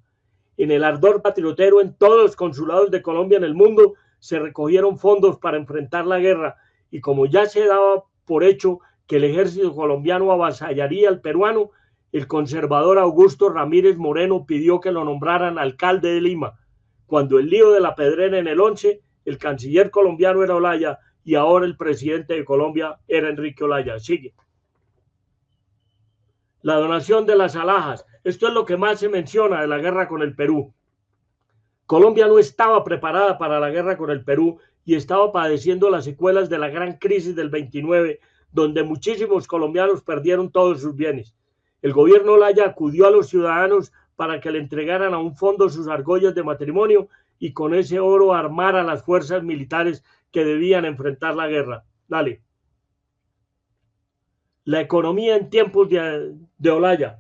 En el ardor patriotero en todos los consulados de Colombia en el mundo se recogieron fondos para enfrentar la guerra, y como ya se daba por hecho que el ejército colombiano avasallaría al peruano, el conservador Augusto Ramírez Moreno pidió que lo nombraran alcalde de Lima. Cuando el lío de la Pedrera en el 11, el canciller colombiano era Olaya y ahora el presidente de Colombia era Enrique Olaya. Sigue. La donación de las alhajas. Esto es lo que más se menciona de la guerra con el Perú. Colombia no estaba preparada para la guerra con el Perú y estaba padeciendo las secuelas de la gran crisis del 29, donde muchísimos colombianos perdieron todos sus bienes. El gobierno Olaya acudió a los ciudadanos para que le entregaran a un fondo sus argollas de matrimonio y con ese oro armar a las fuerzas militares que debían enfrentar la guerra. Dale. La economía en tiempos de Olaya.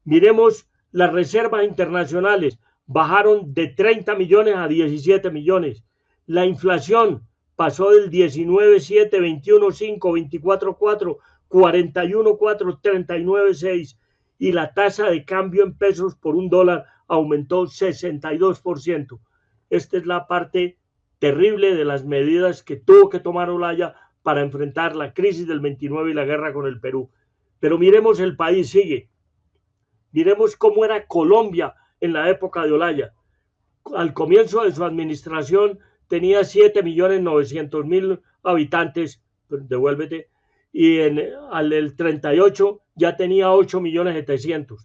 Miremos las reservas internacionales. Bajaron de 30 millones a 17 millones. La inflación pasó del 19,7, 21,5, 24,4, 41,4, 39,6. Y la tasa de cambio en pesos por $1 aumentó 62%. Esta es la parte terrible de las medidas que tuvo que tomar Olaya para enfrentar la crisis del 29 y la guerra con el Perú. Pero miremos el país, sigue. Miremos cómo era Colombia en la época de Olaya. Al comienzo de su administración tenía 7.900.000 habitantes, devuélvete, y al 38 ya tenía 8.700.000.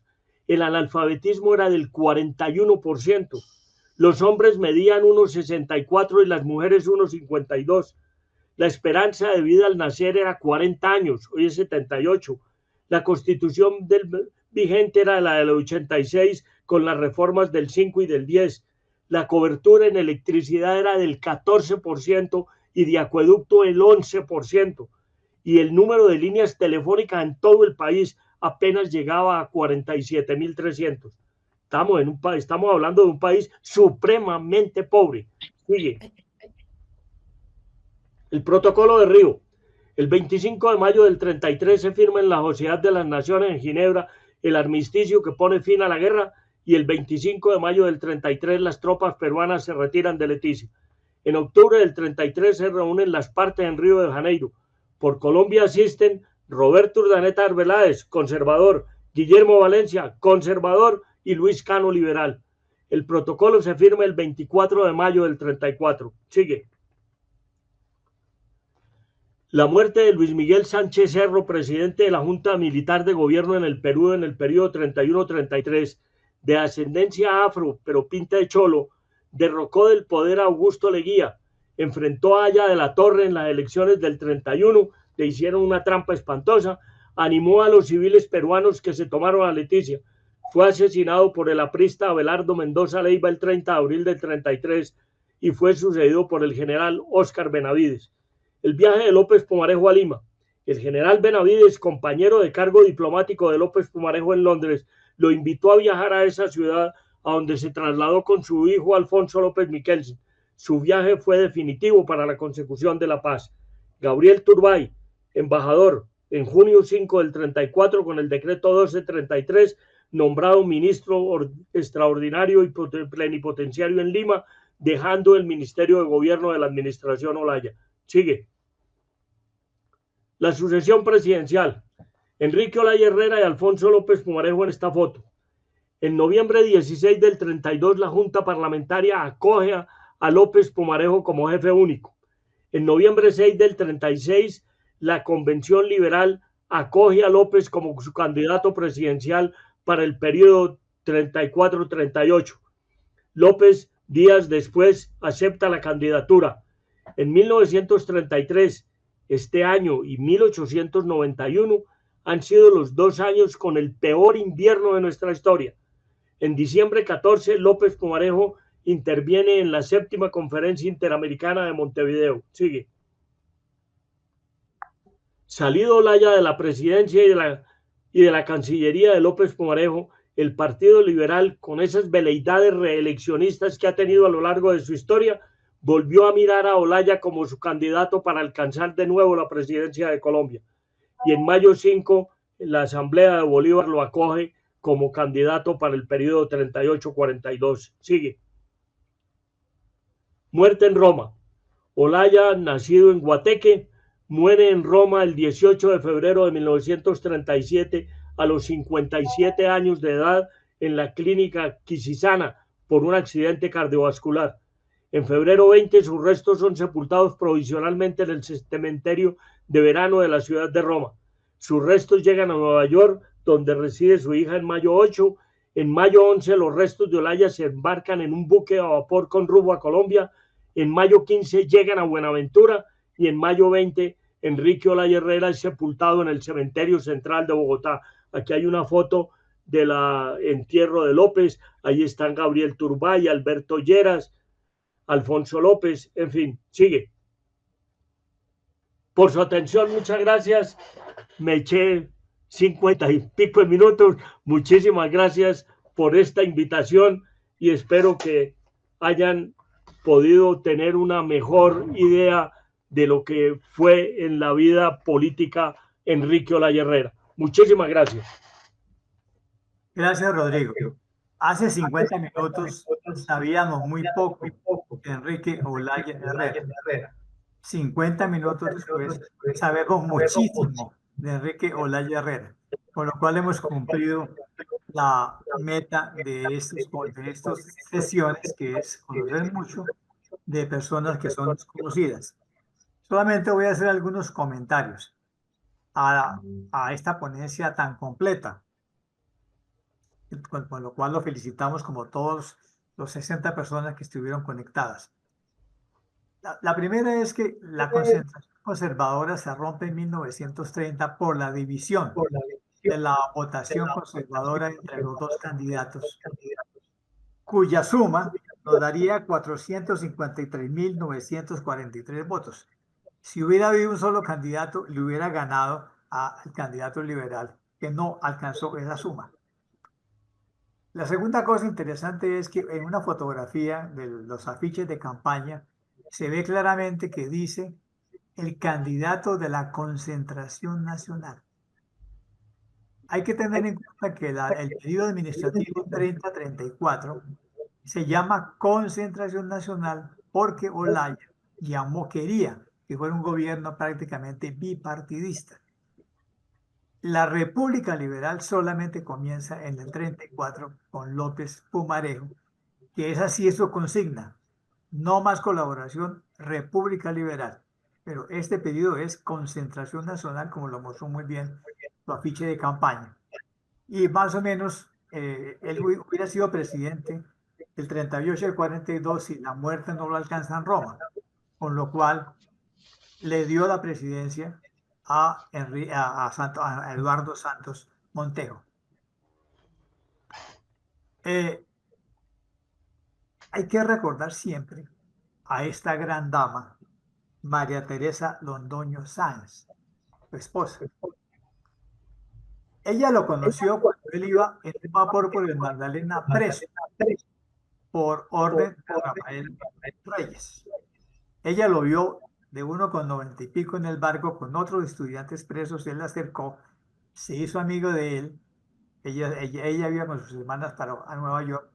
El analfabetismo era del 41%. Los hombres medían 1,64 y las mujeres 1,52. La esperanza de vida al nacer era 40 años, hoy es 78. La constitución vigente era la del 86 con las reformas del 5 y del 10. La cobertura en electricidad era del 14% y de acueducto el 11%. Y el número de líneas telefónicas en todo el país apenas llegaba a 47.300. Estamos hablando de un país supremamente pobre. Sigue. El Protocolo de Río. El 25 de mayo del 33 se firma en la Sociedad de las Naciones en Ginebra el armisticio que pone fin a la guerra, y el 25 de mayo del 33 las tropas peruanas se retiran de Leticia. En octubre del 33 se reúnen las partes en Río de Janeiro. Por Colombia asisten Roberto Urdaneta Arbeláez, conservador, Guillermo Valencia, conservador, y Luis Cano, liberal. El protocolo se firma el 24 de mayo del 34. Sigue. La muerte de Luis Miguel Sánchez Cerro, presidente de la Junta Militar de Gobierno en el Perú en el periodo 31-33, de ascendencia afro, pero pinta de cholo, derrocó del poder a Augusto Leguía, enfrentó a Aya de la Torre en las elecciones del 31, le hicieron una trampa espantosa, animó a los civiles peruanos que se tomaron a Leticia, fue asesinado por el aprista Abelardo Mendoza Leiva el 30 de abril del 33 y fue sucedido por el general Óscar Benavides. El viaje de López Pumarejo a Lima. El general Benavides, compañero de cargo diplomático de López Pumarejo en Londres, lo invitó a viajar a esa ciudad, a donde se trasladó con su hijo Alfonso López Michelsen. Su viaje fue definitivo para la consecución de la paz. Gabriel Turbay, embajador, en junio 5 del 34, con el decreto 1233, nombrado ministro extraordinario y plenipotenciario en Lima, dejando el Ministerio de Gobierno de la administración Olaya. Sigue. La sucesión presidencial. Enrique Olaya Herrera y Alfonso López Pumarejo en esta foto. En noviembre 16 del 32, la Junta Parlamentaria acoge a López Pumarejo como jefe único. En noviembre 6 del 36, la Convención Liberal acoge a López como su candidato presidencial para el periodo 34-38. López, días después, acepta la candidatura. En 1933, este año, y 1891 han sido los 2 años con el peor invierno de nuestra historia. En diciembre 14, López Pumarejo interviene en la 7ª Conferencia Interamericana de Montevideo. Sigue. Salido Olaya de la presidencia y de la Cancillería de López Pumarejo, el Partido Liberal, con esas veleidades reeleccionistas que ha tenido a lo largo de su historia, volvió a mirar a Olaya como su candidato para alcanzar de nuevo la presidencia de Colombia. Y en mayo 5, la Asamblea de Bolívar lo acoge como candidato para el periodo 38-42. Sigue. Muerte en Roma. Olaya, nacido en Guateque, muere en Roma el 18 de febrero de 1937 a los 57 años de edad en la clínica Quisisana por un accidente cardiovascular. En febrero 20, sus restos son sepultados provisionalmente en el cementerio de verano de la ciudad de Roma. Sus restos llegan a Nueva York, donde reside su hija, en mayo 8. En mayo 11, los restos de Olaya se embarcan en un buque a vapor con rumbo a Colombia. En mayo 15 llegan a Buenaventura y en mayo 20 Enrique Olaya Herrera es sepultado en el cementerio central de Bogotá. Aquí hay una foto del entierro de López. Ahí están Gabriel Turbay, Alberto Lleras, Alfonso López, en fin, sigue. Por su atención, muchas gracias. Me eché 50 y pico de minutos. Muchísimas gracias por esta invitación y espero que hayan podido tener una mejor idea de lo que fue en la vida política Enrique Olaya Herrera. Muchísimas gracias. Gracias, Rodrigo. Hace 50 minutos sabíamos muy poco de Enrique Olaya Herrera. 50 minutos después sabemos muchísimo de Enrique Olaya Herrera, con lo cual hemos cumplido la meta de estas sesiones, que es conocer mucho de personas que son desconocidas. Solamente voy a hacer algunos comentarios a esta ponencia tan completa, con lo cual lo felicitamos como todos los 60 personas que estuvieron conectadas. La primera es que la concentración conservadora se rompe en 1930 por la división de la votación conservadora entre los dos candidatos, cuya suma nos daría 453.943 votos. Si hubiera habido un solo candidato, le hubiera ganado al candidato liberal, que no alcanzó esa suma. La segunda cosa interesante es que en una fotografía de los afiches de campaña se ve claramente que dice el candidato de la Concentración Nacional. Hay que tener en cuenta que el periodo administrativo 30-34 se llama Concentración Nacional porque Olaya quería que fuera un gobierno prácticamente bipartidista. La República Liberal solamente comienza en el 34 con López Pumarejo, que es así su consigna: no más colaboración, República Liberal. Pero este periodo es Concentración Nacional, como lo mostró muy bien su afiche de campaña. Y más o menos él hubiera sido presidente del 38 al 42 si la muerte no lo alcanza en Roma, con lo cual le dio la presidencia a Eduardo Santos Montejo. Hay que recordar siempre a esta gran dama, María Teresa Londoño Sáenz, su esposa. Ella lo conoció cuando él iba en un vapor por el Magdalena preso por orden de Rafael Reyes. Ella lo vio de 1,90 y pico en el barco con otros estudiantes presos. Él la acercó, se hizo amigo de él. Ella iba con sus hermanas a Nueva York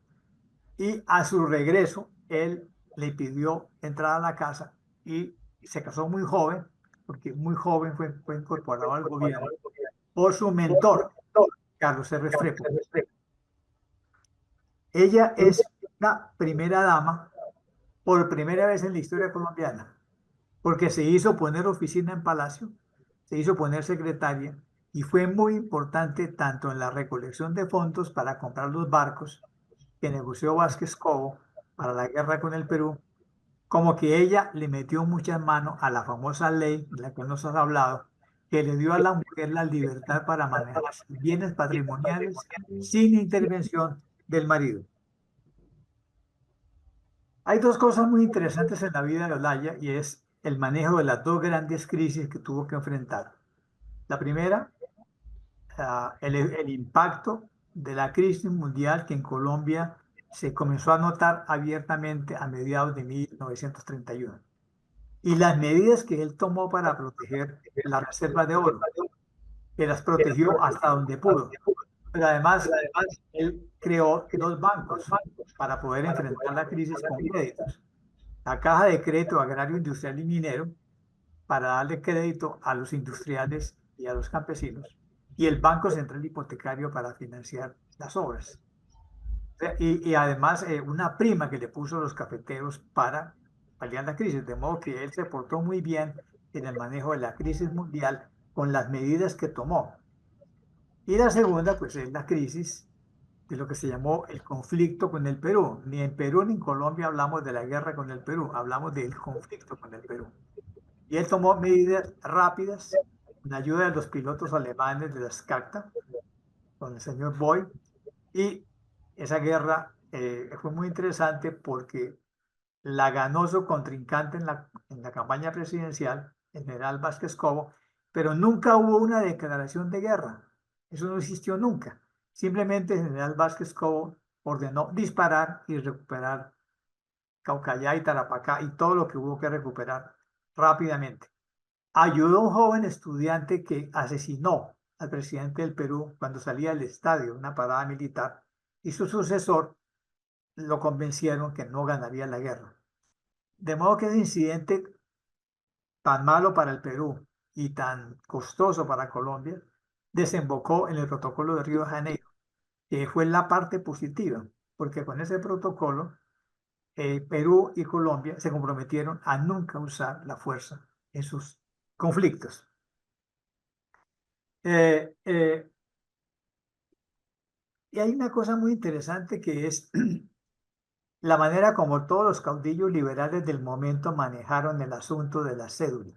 y a su regreso él le pidió entrar a la casa y se casó muy joven, porque muy joven fue incorporado al gobierno por su mentor, Carlos R. Restrepo. Ella es la primera dama por primera vez en la historia colombiana, porque se hizo poner oficina en Palacio, se hizo poner secretaria y fue muy importante tanto en la recolección de fondos para comprar los barcos que negoció Vázquez Cobo para la guerra con el Perú, como que ella le metió muchas manos a la famosa ley de la que nos has hablado, que le dio a la mujer la libertad para manejar sus bienes patrimoniales sin intervención del marido. Hay dos cosas muy interesantes en la vida de Olaya y es el manejo de las dos grandes crisis que tuvo que enfrentar. La primera, el impacto de la crisis mundial que en Colombia se comenzó a notar abiertamente a mediados de 1931. Y las medidas que él tomó para proteger las reservas de oro, que las protegió hasta donde pudo. Pero además, él creó dos bancos para poder enfrentar la crisis con créditos. La Caja de Crédito Agrario, Industrial y Minero, para darle crédito a los industriales y a los campesinos, y el Banco Central Hipotecario para financiar las obras. Y además una prima que le puso a los cafeteros para paliar la crisis, de modo que él se portó muy bien en el manejo de la crisis mundial con las medidas que tomó. Y la segunda, pues, es la crisis de lo que se llamó el conflicto con el Perú. Ni en Perú ni en Colombia hablamos de la guerra con el Perú, hablamos del conflicto con el Perú. Y él tomó medidas rápidas, con ayuda de los pilotos alemanes de la SCACTA, con el señor Boy, y esa guerra fue muy interesante porque la ganó su contrincante en la campaña presidencial, el general Vázquez Cobo, pero nunca hubo una declaración de guerra. Eso no existió nunca. Simplemente el general Vázquez Cobo ordenó disparar y recuperar Caucayá y Tarapacá y todo lo que hubo que recuperar rápidamente. Ayudó a un joven estudiante que asesinó al presidente del Perú cuando salía del estadio, una parada militar, y su sucesor lo convencieron que no ganaría la guerra. De modo que ese incidente tan malo para el Perú y tan costoso para Colombia desembocó en el protocolo de Río de Janeiro, que fue la parte positiva, porque con ese protocolo Perú y Colombia se comprometieron a nunca usar la fuerza en sus conflictos. Y hay una cosa muy interesante que es la manera como todos los caudillos liberales del momento manejaron el asunto de la cédula.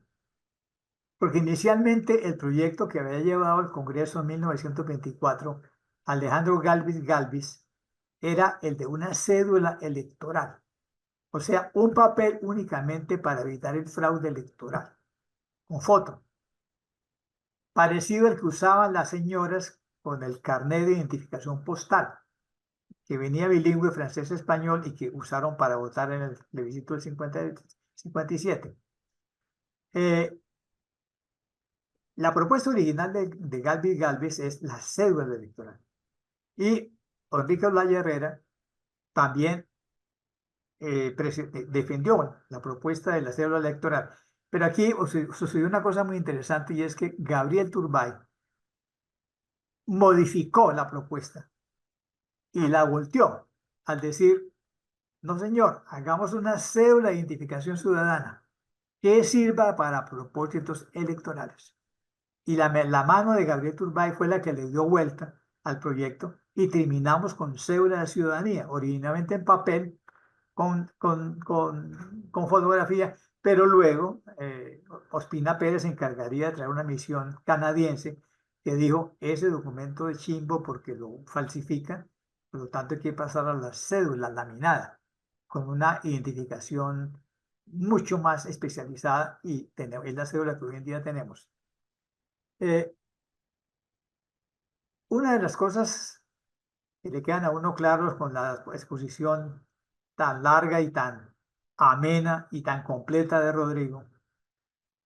Porque inicialmente el proyecto que había llevado al Congreso en 1924, Alejandro Galvis, era el de una cédula electoral. O sea, un papel únicamente para evitar el fraude electoral, con foto. Parecido al que usaban las señoras con el carnet de identificación postal, que venía bilingüe francés-español y que usaron para votar en el plebiscito del 57. La propuesta original de Galvis Galvez es la cédula electoral. Y Enrique Olaya Herrera también defendió la propuesta de la cédula electoral. Pero aquí sucedió una cosa muy interesante y es que Gabriel Turbay modificó la propuesta y la volteó al decir, no señor, hagamos una cédula de identificación ciudadana que sirva para propósitos electorales. Y la mano de Gabriel Turbay fue la que le dio vuelta al proyecto y terminamos con cédula de ciudadanía, originalmente en papel, con fotografía, pero luego Ospina Pérez se encargaría de traer una misión canadiense que dijo, ese documento es chimbo porque lo falsifican, por lo tanto hay que pasar a la cédula laminada, con una identificación mucho más especializada y es la cédula que hoy en día tenemos. Una de las cosas que le quedan a uno claros con la exposición tan larga y tan amena y tan completa de Rodrigo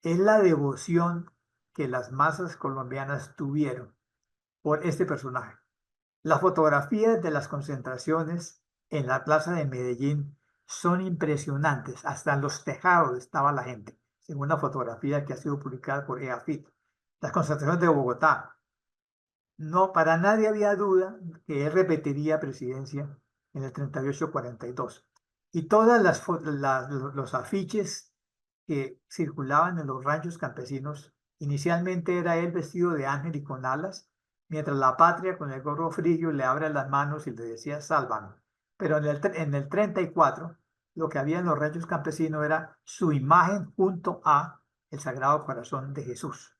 es la devoción que las masas colombianas tuvieron por este personaje. Las fotografías de las concentraciones en la plaza de Medellín son impresionantes. Hasta en los tejados estaba la gente, según una fotografía que ha sido publicada por EAFIT. Las concentraciones de Bogotá. No, para nadie había duda que él repetiría presidencia en el 38-42. Y todas los afiches que circulaban en los ranchos campesinos, inicialmente era él vestido de ángel y con alas, mientras la patria con el gorro frigio le abre las manos y le decía sálvame. Pero en el 34, lo que había en los ranchos campesinos era su imagen junto a el Sagrado Corazón de Jesús.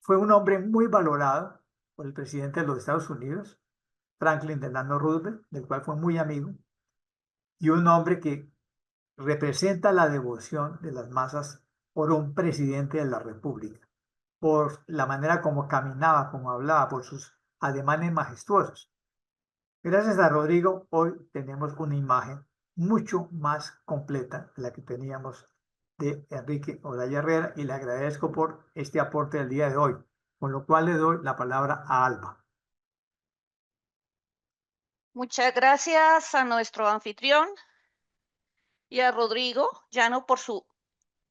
Fue un hombre muy valorado por el presidente de los Estados Unidos, Franklin Delano Roosevelt, del cual fue muy amigo, y un hombre que representa la devoción de las masas por un presidente de la República, por la manera como caminaba, como hablaba, por sus ademanes majestuosos. Gracias a Rodrigo, hoy tenemos una imagen mucho más completa de la que teníamos de Enrique Olaya Herrera y le agradezco por este aporte del día de hoy, con lo cual le doy la palabra a Alba. Muchas gracias a nuestro anfitrión y a Rodrigo Llano por su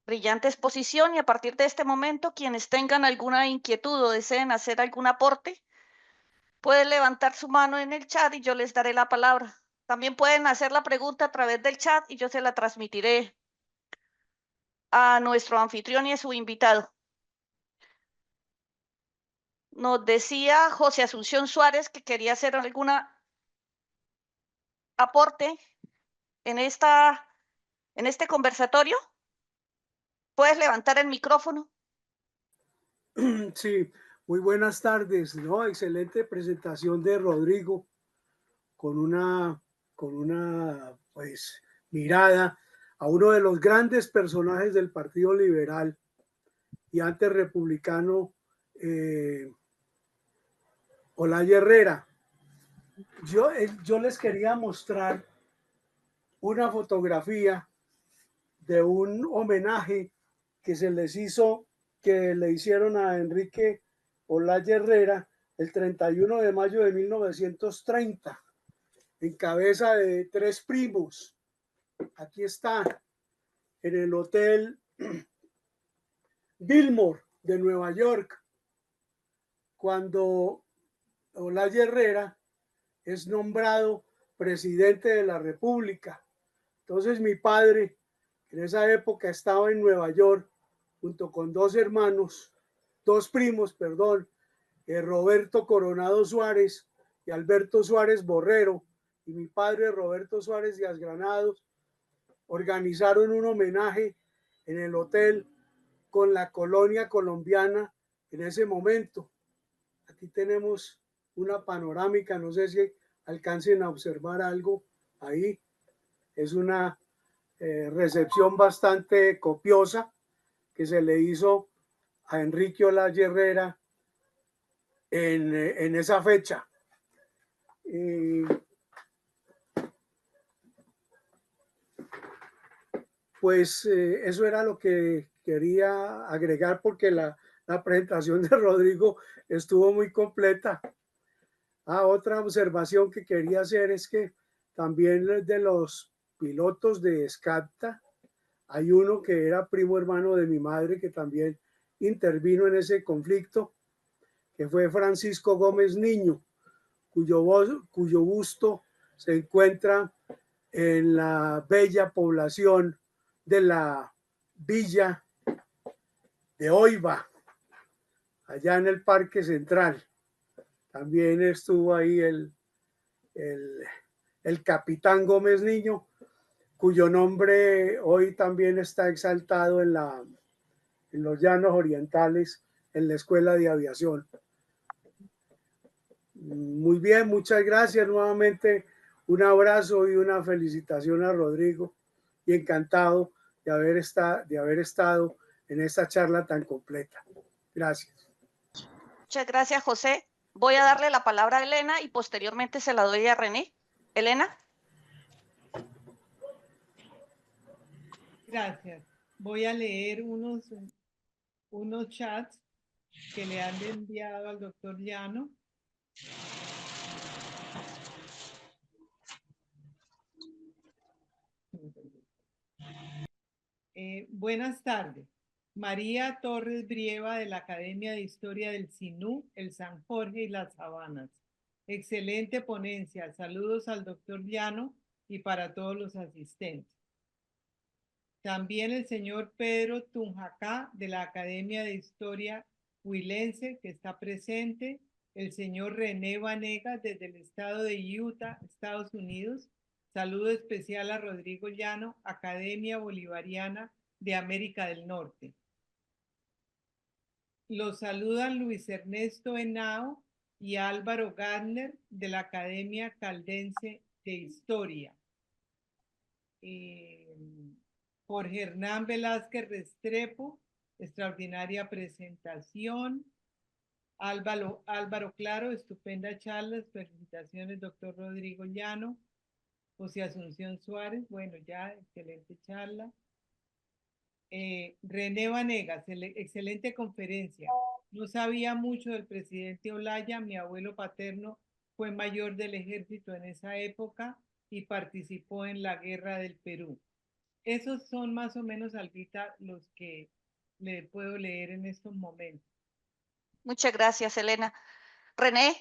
brillante exposición, y a partir de este momento, quienes tengan alguna inquietud o deseen hacer algún aporte, pueden levantar su mano en el chat y yo les daré la palabra. También pueden hacer la pregunta a través del chat y yo se la transmitiré a nuestro anfitrión y a su invitado. Nos decía José Asunción Suárez que quería hacer algún aporte en este conversatorio. ¿Puedes levantar el micrófono? Sí, muy buenas tardes, ¿no? Excelente presentación de Rodrigo con una pues mirada a uno de los grandes personajes del Partido Liberal y antes republicano, Olaya Herrera. Yo les quería mostrar una fotografía de un homenaje que le hicieron a Enrique Olaya Herrera el 31 de mayo de 1930, en cabeza de 3 primos. Aquí está, en el Hotel Biltmore de Nueva York, cuando Olaya Herrera es nombrado presidente de la República. Entonces mi padre, en esa época, estaba en Nueva York junto con 2 primos, Roberto Coronado Suárez y Alberto Suárez Borrero, y mi padre Roberto Suárez Díaz Granados, organizaron un homenaje en el hotel con la colonia colombiana en ese momento. Aquí tenemos una panorámica, no sé si alcancen a observar algo ahí. Es una recepción bastante copiosa que se le hizo a Enrique Olaya Herrera en esa fecha. pues eso era lo que quería agregar porque la presentación de Rodrigo estuvo muy completa. Otra observación que quería hacer es que también de los pilotos de SCAPTA, hay uno que era primo hermano de mi madre que también intervino en ese conflicto, que fue Francisco Gómez Niño, cuyo busto se encuentra en la bella población de la villa de Oiva, allá en el Parque Central. También estuvo ahí el capitán Gómez Niño, cuyo nombre hoy también está exaltado en los Llanos Orientales, en la Escuela de Aviación. Muy bien, muchas gracias nuevamente. Un abrazo y una felicitación a Rodrigo y encantado de haber estado en esta charla tan completa. Gracias. Muchas gracias, José. Voy a darle la palabra a Elena y posteriormente se la doy a René. Elena. Gracias. Voy a leer unos chats que le han enviado al doctor Llano. Buenas tardes. María Torres Brieva de la Academia de Historia del Sinú, el San Jorge y las Sabanas. Excelente ponencia. Saludos al doctor Llano y para todos los asistentes. También el señor Pedro Tunjacá de la Academia de Historia Huilense, que está presente. El señor René Vanegas desde el estado de Utah, Estados Unidos. Saludo especial a Rodrigo Llano, Academia Bolivariana de América del Norte. Los saludan Luis Ernesto Henao y Álvaro Gardner de la Academia Caldense de Historia. Jorge Hernán Velázquez Restrepo, extraordinaria presentación. Álvaro Claro, estupenda charla, felicitaciones, doctor Rodrigo Llano. José Asunción Suárez, bueno, ya, excelente charla. René Vanegas, excelente conferencia. No sabía mucho del presidente Olaya, mi abuelo paterno fue mayor del ejército en esa época y participó en la guerra del Perú. Esos son más o menos, Albita, los que le puedo leer en estos momentos. Muchas gracias, Elena. René,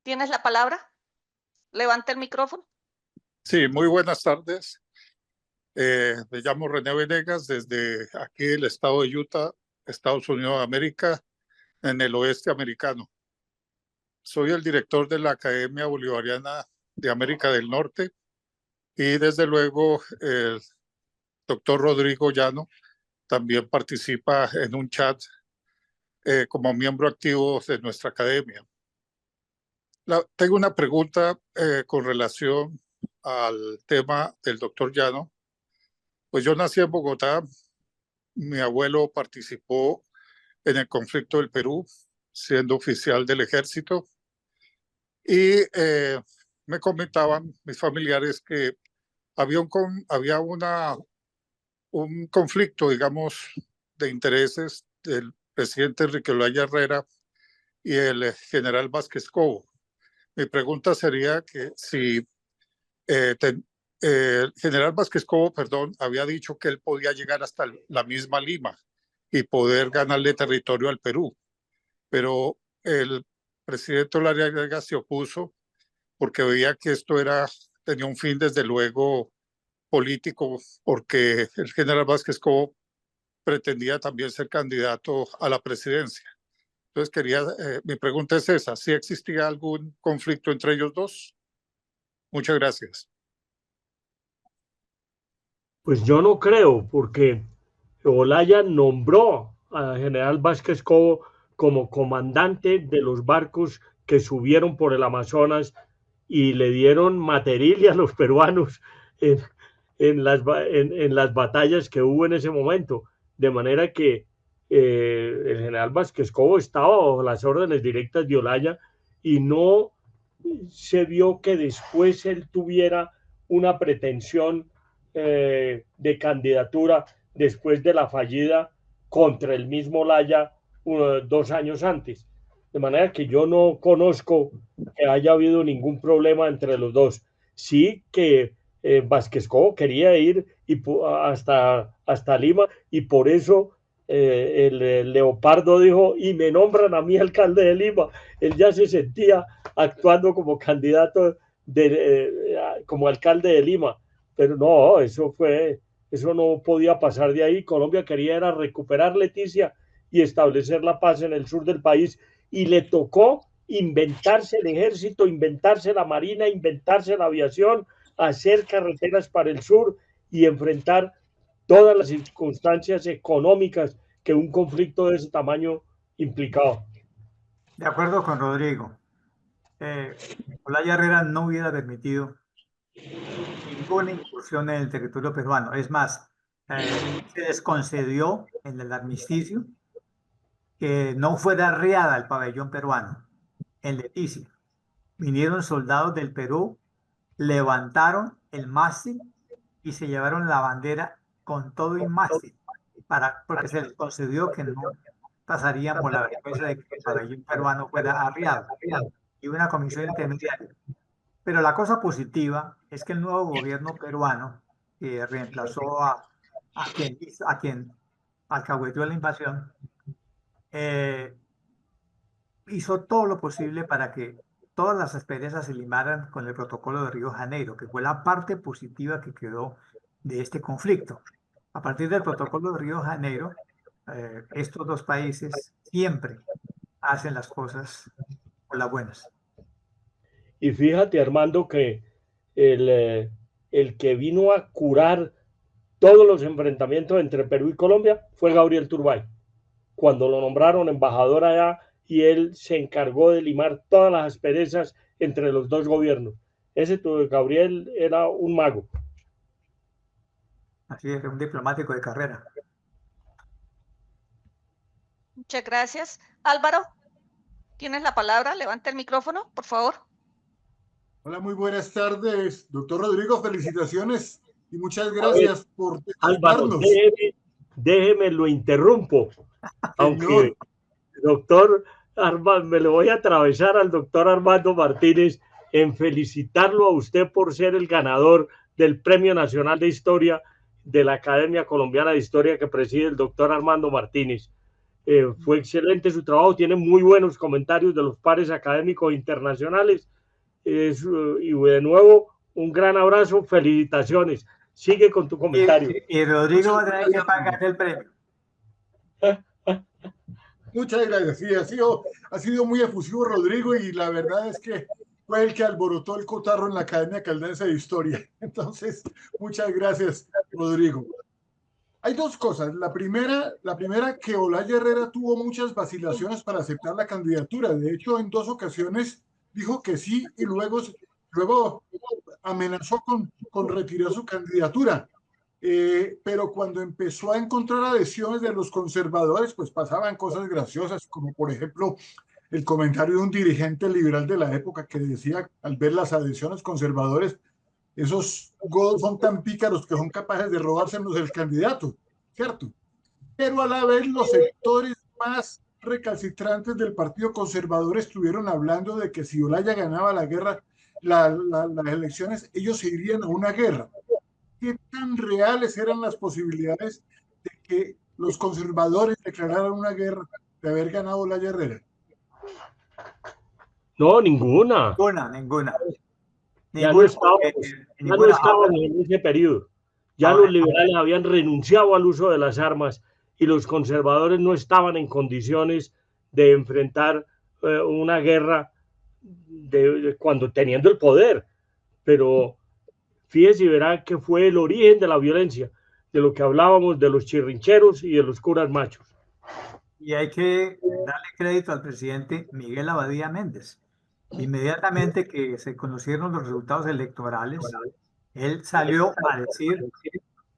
¿tienes la palabra? Levanta el micrófono. Sí, muy buenas tardes. Me llamo René Venegas desde aquí el estado de Utah, Estados Unidos de América, en el oeste americano. Soy el director de la Academia Bolivariana de América del Norte y desde luego el doctor Rodrigo Llano también participa en un chat como miembro activo de nuestra academia. Tengo una pregunta con relación al tema del doctor Llano. Pues yo nací en Bogotá, mi abuelo participó en el conflicto del Perú, siendo oficial del ejército, y me comentaban mis familiares que había un conflicto, digamos, de intereses del presidente Enrique Olaya Herrera y el general Vázquez Cobo. Mi pregunta sería que si el general Vázquez Cobo, había dicho que él podía llegar hasta la misma Lima y poder ganarle territorio al Perú, pero el presidente Olaya Herrera se opuso porque veía que esto tenía un fin desde luego político, porque el general Vázquez Cobo pretendía también ser candidato a la presidencia. Entonces mi pregunta es esa, ¿sí existía algún conflicto entre ellos dos? Muchas gracias. Pues yo no creo, porque Olaya nombró al general Vázquez Cobo como comandante de los barcos que subieron por el Amazonas y le dieron material a los peruanos en las batallas que hubo en ese momento. De manera que el general Vázquez Cobo estaba bajo las órdenes directas de Olaya y no se vio que después él tuviera una pretensión de candidatura después de la fallida contra el mismo Olaya 2 años antes. De manera que yo no conozco que haya habido ningún problema entre los dos. Sí que Vázquez Cobo quería ir hasta Lima y por eso el Leopardo dijo, y me nombran a mí alcalde de Lima. Él ya se sentía actuando como candidato como alcalde de Lima, pero no, eso no podía pasar de ahí. Colombia quería era recuperar Leticia y establecer la paz en el sur del país, y le tocó inventarse el ejército, inventarse la marina, inventarse la aviación, hacer carreteras para el sur y enfrentar todas las circunstancias económicas que un conflicto de ese tamaño implicaba. De acuerdo con Rodrigo. Olaya Herrera no hubiera permitido ninguna incursión en el territorio peruano. Es más, se les concedió en el armisticio que no fuera arriada el pabellón peruano en Leticia. Vinieron soldados del Perú, levantaron el mástil y se llevaron la bandera con todo y mástil, porque se les concedió que no pasarían por la vergüenza de que el pabellón peruano fuera arriado, y una comisión intermediaria. Pero la cosa positiva es que el nuevo gobierno peruano, que reemplazó a quien alcahueteó la invasión, hizo todo lo posible para que todas las asperezas se limaran con el protocolo de Río de Janeiro, que fue la parte positiva que quedó de este conflicto. A partir del protocolo de Río de Janeiro, estos dos países siempre hacen las cosas por las buenas. Y fíjate, Armando, que el que vino a curar todos los enfrentamientos entre Perú y Colombia fue Gabriel Turbay, cuando lo nombraron embajador allá, y él se encargó de limar todas las asperezas entre los dos gobiernos. Gabriel era un mago. Así es, un diplomático de carrera. Muchas gracias. Álvaro, tienes la palabra. Levanta el micrófono, por favor. Hola, muy buenas tardes, doctor Rodrigo. Felicitaciones y muchas gracias por Álvaro, déjeme lo interrumpo. Aunque, doctor Armando, me lo voy a atravesar al doctor Armando Martínez en felicitarlo a usted por ser el ganador del Premio Nacional de Historia de la Academia Colombiana de Historia que preside el doctor Armando Martínez. Fue excelente su trabajo, tiene muy buenos comentarios de los pares académicos internacionales. Y de nuevo, un gran abrazo, felicitaciones. Sigue con tu comentario. Y Rodrigo va a tener que pagar el premio. Muchas gracias. Sí, ha sido muy efusivo Rodrigo, y la verdad es que fue el que alborotó el cotarro en la Academia Caldense de Historia. Entonces, muchas gracias, Rodrigo. Hay dos cosas. La primera, que Olaya Herrera tuvo muchas vacilaciones para aceptar la candidatura. De hecho, en 2 ocasiones dijo que sí y luego amenazó con retirar su candidatura. Pero cuando empezó a encontrar adhesiones de los conservadores, pues pasaban cosas graciosas, como por ejemplo el comentario de un dirigente liberal de la época que decía, al ver las adhesiones conservadores, esos godos son tan pícaros que son capaces de robárselos el candidato, ¿cierto? Pero a la vez los sectores más recalcitrantes del Partido Conservador estuvieron hablando de que si Olaya ganaba la guerra, las elecciones, ellos se irían a una guerra. ¿Qué tan reales eran las posibilidades de que los conservadores declararan una guerra de haber ganado Olaya Herrera? No, ninguna. Ninguna. Ya no estaban en ese periodo. Ya los liberales habían renunciado al uso de las armas y los conservadores no estaban en condiciones de enfrentar una guerra cuando teniendo el poder. Pero fíjese y verá que fue el origen de la violencia, de lo que hablábamos de los chirrincheros y de los curas machos. Y hay que darle crédito al presidente Miguel Abadía Méndez. Inmediatamente que se conocieron los resultados electorales, él salió a decir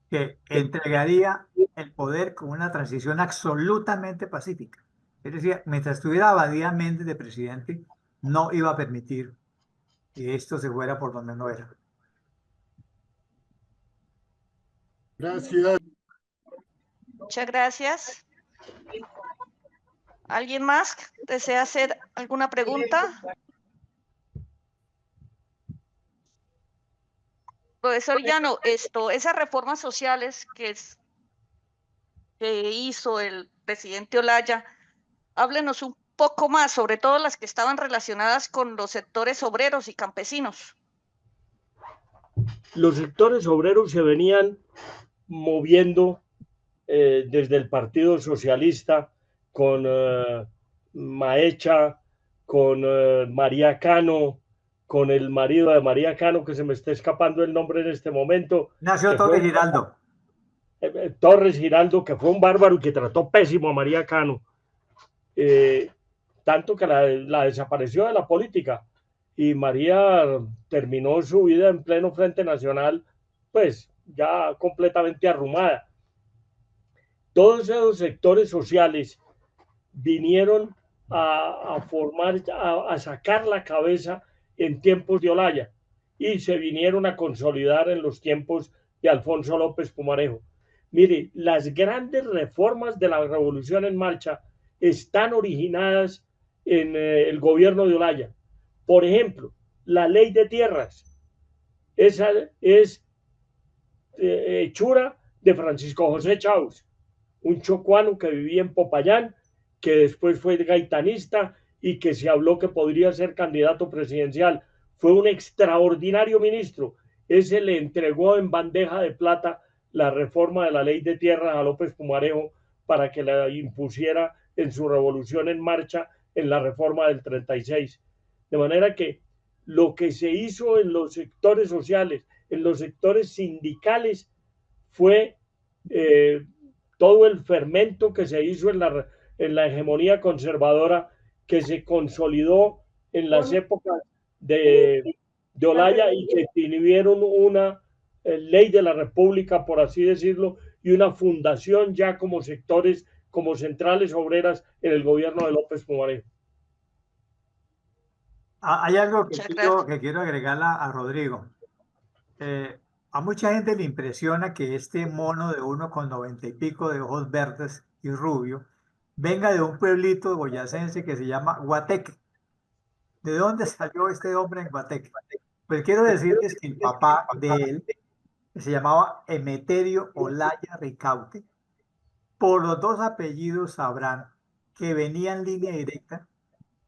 que entregaría el poder con una transición absolutamente pacífica. Es decir, mientras estuviera Abadía Méndez de presidente, no iba a permitir que esto se fuera por donde no era. Gracias. Muchas gracias. ¿Alguien más desea hacer alguna pregunta? Profesor Llano, esas reformas sociales que hizo el presidente Olaya, háblenos un poco más, sobre todo las que estaban relacionadas con los sectores obreros y campesinos. Los sectores obreros se venían moviendo desde el Partido Socialista con Maecha, con María Cano, con el marido de María Cano, que se me está escapando el nombre en este momento. Ignacio Torres Giraldo. Torres Giraldo, que fue un bárbaro y que trató pésimo a María Cano, tanto que la desapareció de la política, y María terminó su vida en pleno Frente Nacional, pues ya completamente arrumada. Todos esos sectores sociales vinieron a formar, a sacar la cabeza en tiempos de Olaya, y se vinieron a consolidar en los tiempos de Alfonso López Pumarejo. Mire, las grandes reformas de la Revolución en Marcha están originadas en el gobierno de Olaya. Por ejemplo, la ley de tierras, esa es hechura de Francisco José Chaus, un chocuano que vivía en Popayán, que después fue gaitanista y que se habló que podría ser candidato presidencial. Fue un extraordinario ministro. Ese le entregó en bandeja de plata la reforma de la ley de tierras a López Pumarejo para que la impusiera en su revolución en marcha en la reforma del 36. De manera que lo que se hizo en los sectores sociales, en los sectores sindicales, fue todo el fermento que se hizo en la hegemonía conservadora, que se consolidó en las épocas de Olaya, y que tuvieron una ley de la República, por así decirlo, y una fundación ya como sectores, como centrales obreras en el gobierno de López Pumarejo. Hay algo que quiero agregar a Rodrigo. A mucha gente le impresiona que este mono de 1,90 y pico de ojos verdes y rubio venga de un pueblito boyacense que se llama Guateque. ¿De dónde salió este hombre en Guateque? Pues quiero decirles que el papá de él, que se llamaba Emeterio Olaya Ricaute, por los dos apellidos sabrán que venía en línea directa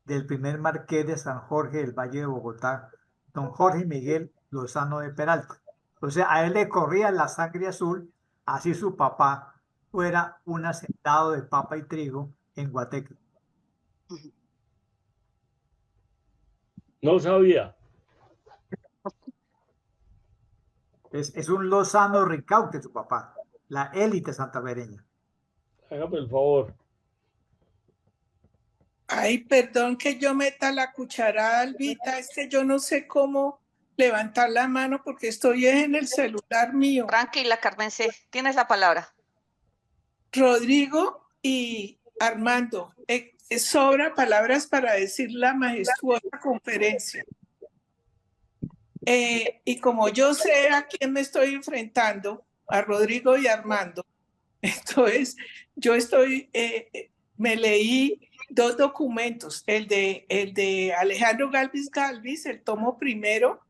del primer marqués de San Jorge del Valle de Bogotá, don Jorge Miguel Lozano de Peralta. O sea, a él le corría la sangre azul, así su papá fuera un hacendado de papa y trigo en Guateque. No sabía. Es un Lozano Ricaute su papá, la élite santafereña. Hágame el favor. Ay, perdón que yo meta la cucharada, Albita, es que yo no sé cómo levantar la mano porque estoy en el celular mío. Tranquila, Carmen C., tienes la palabra. Rodrigo y Armando, sobra palabras para decir la majestuosa conferencia. Y como yo sé a quién me estoy enfrentando, a Rodrigo y Armando, entonces yo me leí dos documentos, el de Alejandro Galvis, el tomo primero,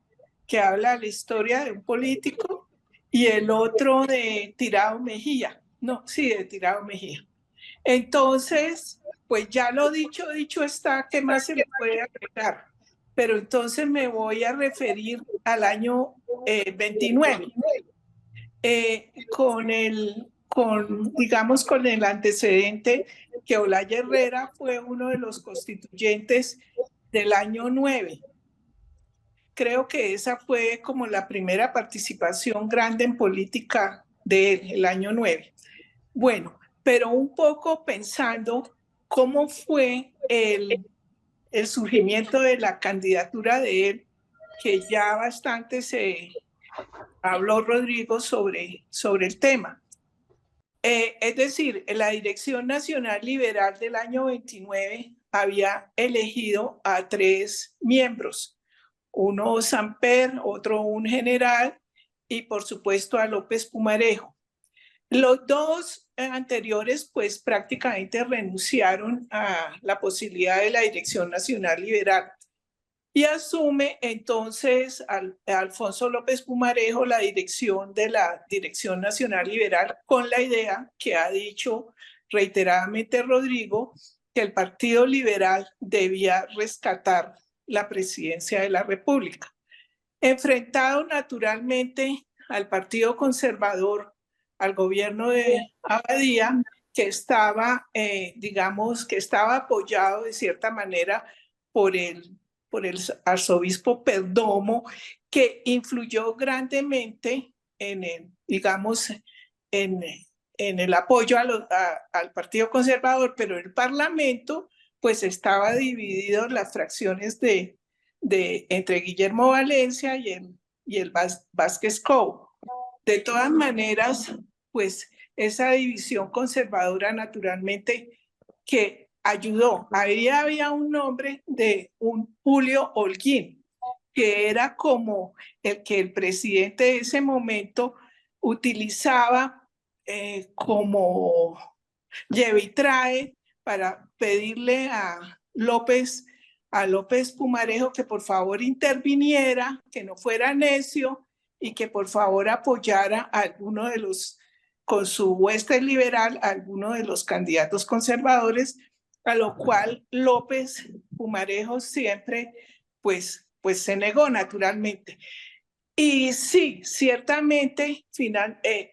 que habla de la historia de un político, y el otro de Tirado Mejía. No, sí, de Tirado Mejía. Entonces, pues ya lo dicho está, ¿qué más se le puede agregar? Pero entonces me voy a referir al año 29, con el antecedente que Olaya Herrera fue uno de los constituyentes del año 9. Creo que esa fue como la primera participación grande en política de él, el año 9. Bueno, pero un poco pensando cómo fue el surgimiento de la candidatura de él, que ya bastante se habló Rodrigo sobre el tema. Es decir, la Dirección Nacional Liberal del año 29 había elegido a 3 miembros, uno Samper, otro un general y por supuesto a López Pumarejo. Los dos anteriores, pues prácticamente renunciaron a la posibilidad de la Dirección Nacional Liberal y asume entonces Alfonso López Pumarejo la dirección de la Dirección Nacional Liberal con la idea que ha dicho reiteradamente Rodrigo, que el Partido Liberal debía rescatar la presidencia de la República. Enfrentado naturalmente al Partido Conservador, al gobierno de Abadía, que estaba, digamos, que estaba apoyado de cierta manera por el arzobispo Perdomo, que influyó grandemente en el, digamos, en el apoyo al Partido Conservador, pero el Parlamento pues estaba dividido en las fracciones entre Guillermo Valencia y el Vázquez Cobo. De todas maneras, pues esa división conservadora naturalmente que ayudó. Ahí había un nombre de un Julio Holguín, que era como el que el presidente de ese momento utilizaba como lleve y trae para pedirle a López Pumarejo que por favor interviniera, que no fuera necio y que por favor apoyara a alguno de los, con su hueste liberal, a alguno de los candidatos conservadores, a lo cual López Pumarejo siempre pues se negó naturalmente. Y sí, ciertamente,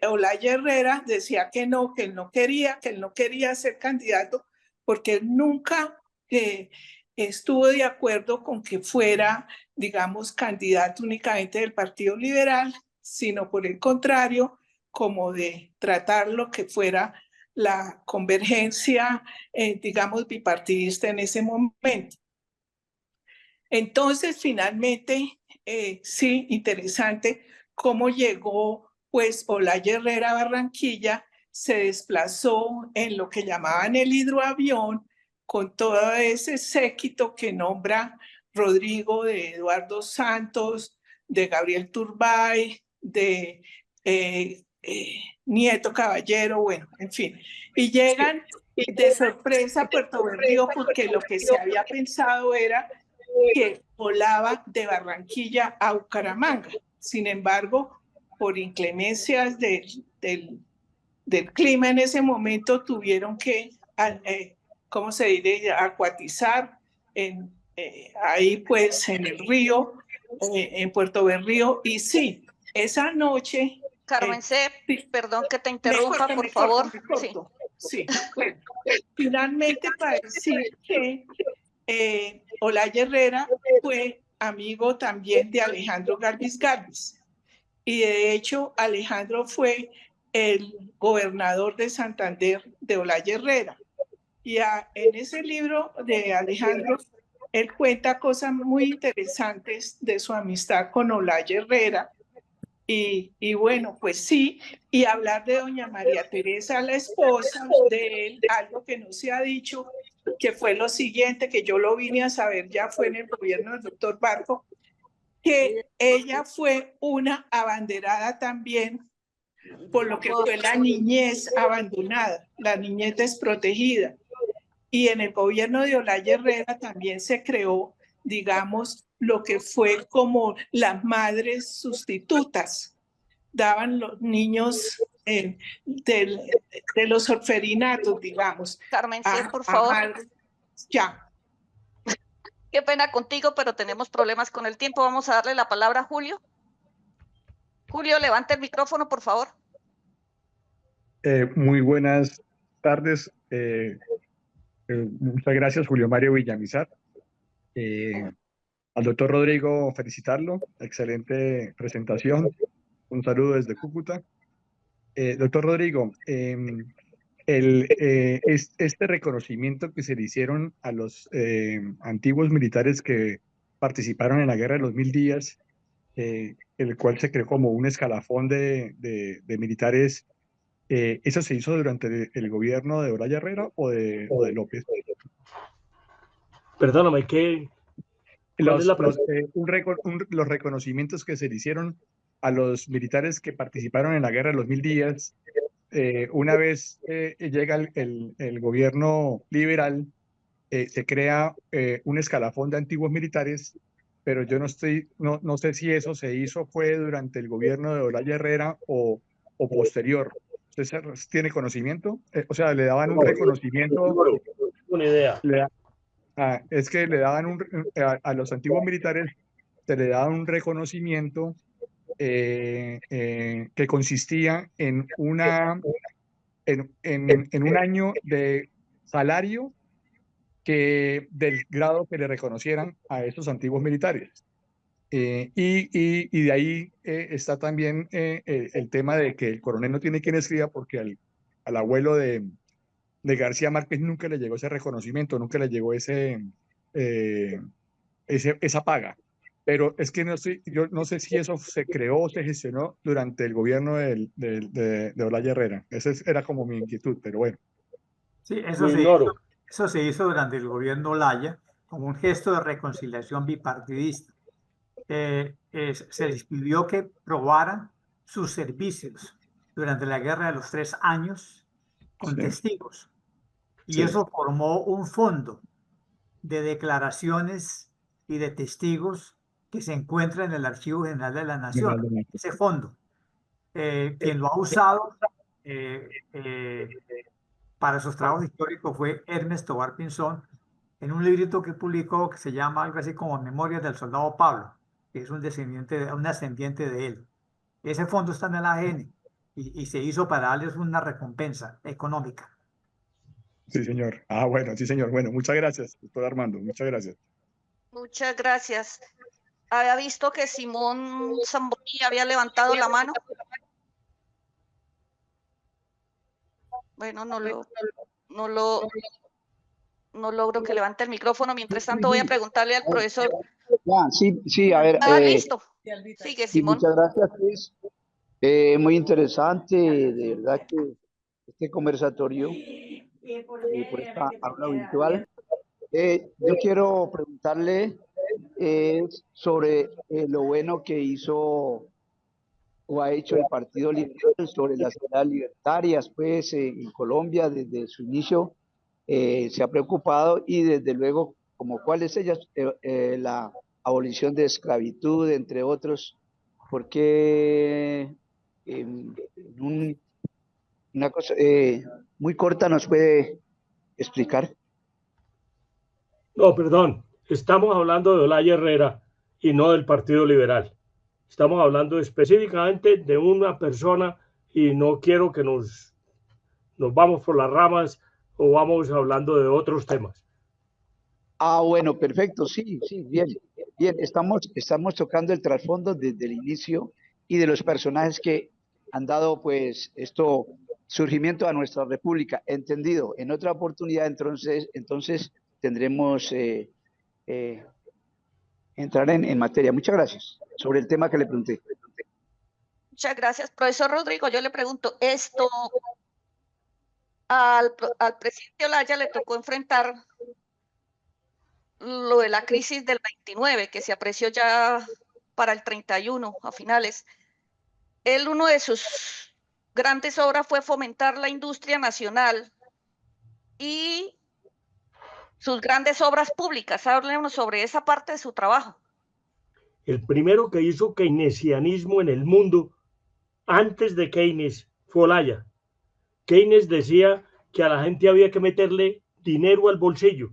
Olaya Herrera decía que él no quería ser candidato porque él nunca estuvo de acuerdo con que fuera, digamos, candidato únicamente del Partido Liberal, sino por el contrario, como de tratar lo que fuera la convergencia, digamos, bipartidista en ese momento. Entonces, finalmente, sí, interesante cómo llegó, pues, Olaya Herrera a Barranquilla, se desplazó en lo que llamaban el hidroavión, con todo ese séquito que nombra Rodrigo, de Eduardo Santos, de Gabriel Turbay, de Nieto Caballero, bueno, en fin. Y llegan de sorpresa a Puerto Berrío porque lo que se había pensado era que volaba de Barranquilla a Bucaramanga. Sin embargo, por inclemencias del clima en ese momento, tuvieron que, ¿cómo se dice?, acuatizar ahí pues en el río, en Puerto Berrío. Y sí, esa noche... Carmen C., perdón que te interrumpa, por favor. Sí, bueno, finalmente para decir que Olaya Herrera fue amigo también de Alejandro Galvis Galvis. Y de hecho, Alejandro fue el gobernador de Santander de Olaya Herrera. Y en ese libro de Alejandro, él cuenta cosas muy interesantes de su amistad con Olaya Herrera. Y bueno, pues sí, y hablar de doña María Teresa, la esposa de él, algo que no se ha dicho, que fue lo siguiente, que yo lo vine a saber ya fue en el gobierno del doctor Barco, que ella fue una abanderada también por lo que fue la niñez abandonada, la niñez desprotegida. Y en el gobierno de Olaya Herrera también se creó, digamos, lo que fue como las madres sustitutas. Daban los niños de los orferinatos, digamos. Carmen C., por favor. Ya. Qué pena contigo, pero tenemos problemas con el tiempo. Vamos a darle la palabra a Julio. Julio, levanta el micrófono, por favor. Muy buenas tardes. Muchas gracias, Julio Mario Villamizar. Al doctor Rodrigo, felicitarlo. Excelente presentación. Un saludo desde Cúcuta. Doctor Rodrigo, este reconocimiento que se le hicieron a los antiguos militares que participaron en la Guerra de los 1000 días, el cual se creó como un escalafón de militares, ¿eso se hizo durante el gobierno de Olaya Herrera o de López? Perdóname, ¿qué? Los reconocimientos que se le hicieron a los militares que participaron en la Guerra de los 1000 días, una vez llega el gobierno liberal, se crea un escalafón de antiguos militares, pero yo no sé si eso se hizo fue durante el gobierno de Olaya Herrera o posterior. ¿Usted tiene conocimiento? O sea, le daban un reconocimiento. Una idea. Es que le daban a los antiguos militares se le daba un reconocimiento que consistía en un año de salario del grado que le reconocieran a esos antiguos militares. Y de ahí está también el tema de que el coronel no tiene quien escriba porque al abuelo de García Márquez nunca le llegó ese reconocimiento, nunca le llegó esa paga. Pero es que yo no sé si eso se creó o se gestionó durante el gobierno de Olaya Herrera. Esa era como mi inquietud, pero bueno. Sí, Eso se hizo durante el gobierno Olaya como un gesto de reconciliación bipartidista. Se les pidió que probaran sus servicios durante la Guerra de los 3 años con testigos. Y eso formó un fondo de declaraciones y de testigos que se encuentra en el Archivo General de la Nación. Ese fondo, quien lo ha usado para sus trabajos históricos fue Ernest Tovar Pinzón, en un librito que publicó que se llama algo así como Memorias del Soldado Pablo, que es un ascendiente de él. Ese fondo está en el AGN y se hizo para darles una recompensa económica. Sí, señor. Bueno, sí, señor. Bueno, muchas gracias, doctor Armando. Muchas gracias. Muchas gracias. Había visto que Simón Zamboni había levantado la mano. Bueno, no logro que levante el micrófono. Mientras tanto, voy a preguntarle al profesor. Sí, a ver. Listo. Sigue, Simón. Muchas gracias, Luis. Muy interesante, de verdad que este conversatorio por esta aula virtual. Yo quiero preguntarle sobre lo bueno que hizo o ha hecho el Partido Liberal sobre las ideas libertarias, pues en Colombia desde su inicio se ha preocupado y desde luego como cuáles ellas, la abolición de esclavitud, entre otros, porque una cosa muy corta nos puede explicar. No, perdón, estamos hablando de Olaya Herrera y no del Partido Liberal. Estamos hablando específicamente de una persona y no quiero que nos vamos por las ramas o vamos hablando de otros temas. Bueno, perfecto, sí, bien, estamos tocando el trasfondo desde el inicio y de los personajes que han dado pues surgimiento a nuestra república, entendido. En otra oportunidad entonces tendremos entrar en materia. Muchas gracias sobre el tema que le pregunté. Muchas gracias. Profesor Rodrigo, yo le pregunto, al presidente Olaya le tocó enfrentar lo de la crisis del 29, que se apreció ya para el 31, a finales. Uno de sus grandes obras fue fomentar la industria nacional y sus grandes obras públicas. Háblenos sobre esa parte de su trabajo. El primero que hizo keynesianismo en el mundo antes de Keynes fue Olaya. Keynes decía que a la gente había que meterle dinero al bolsillo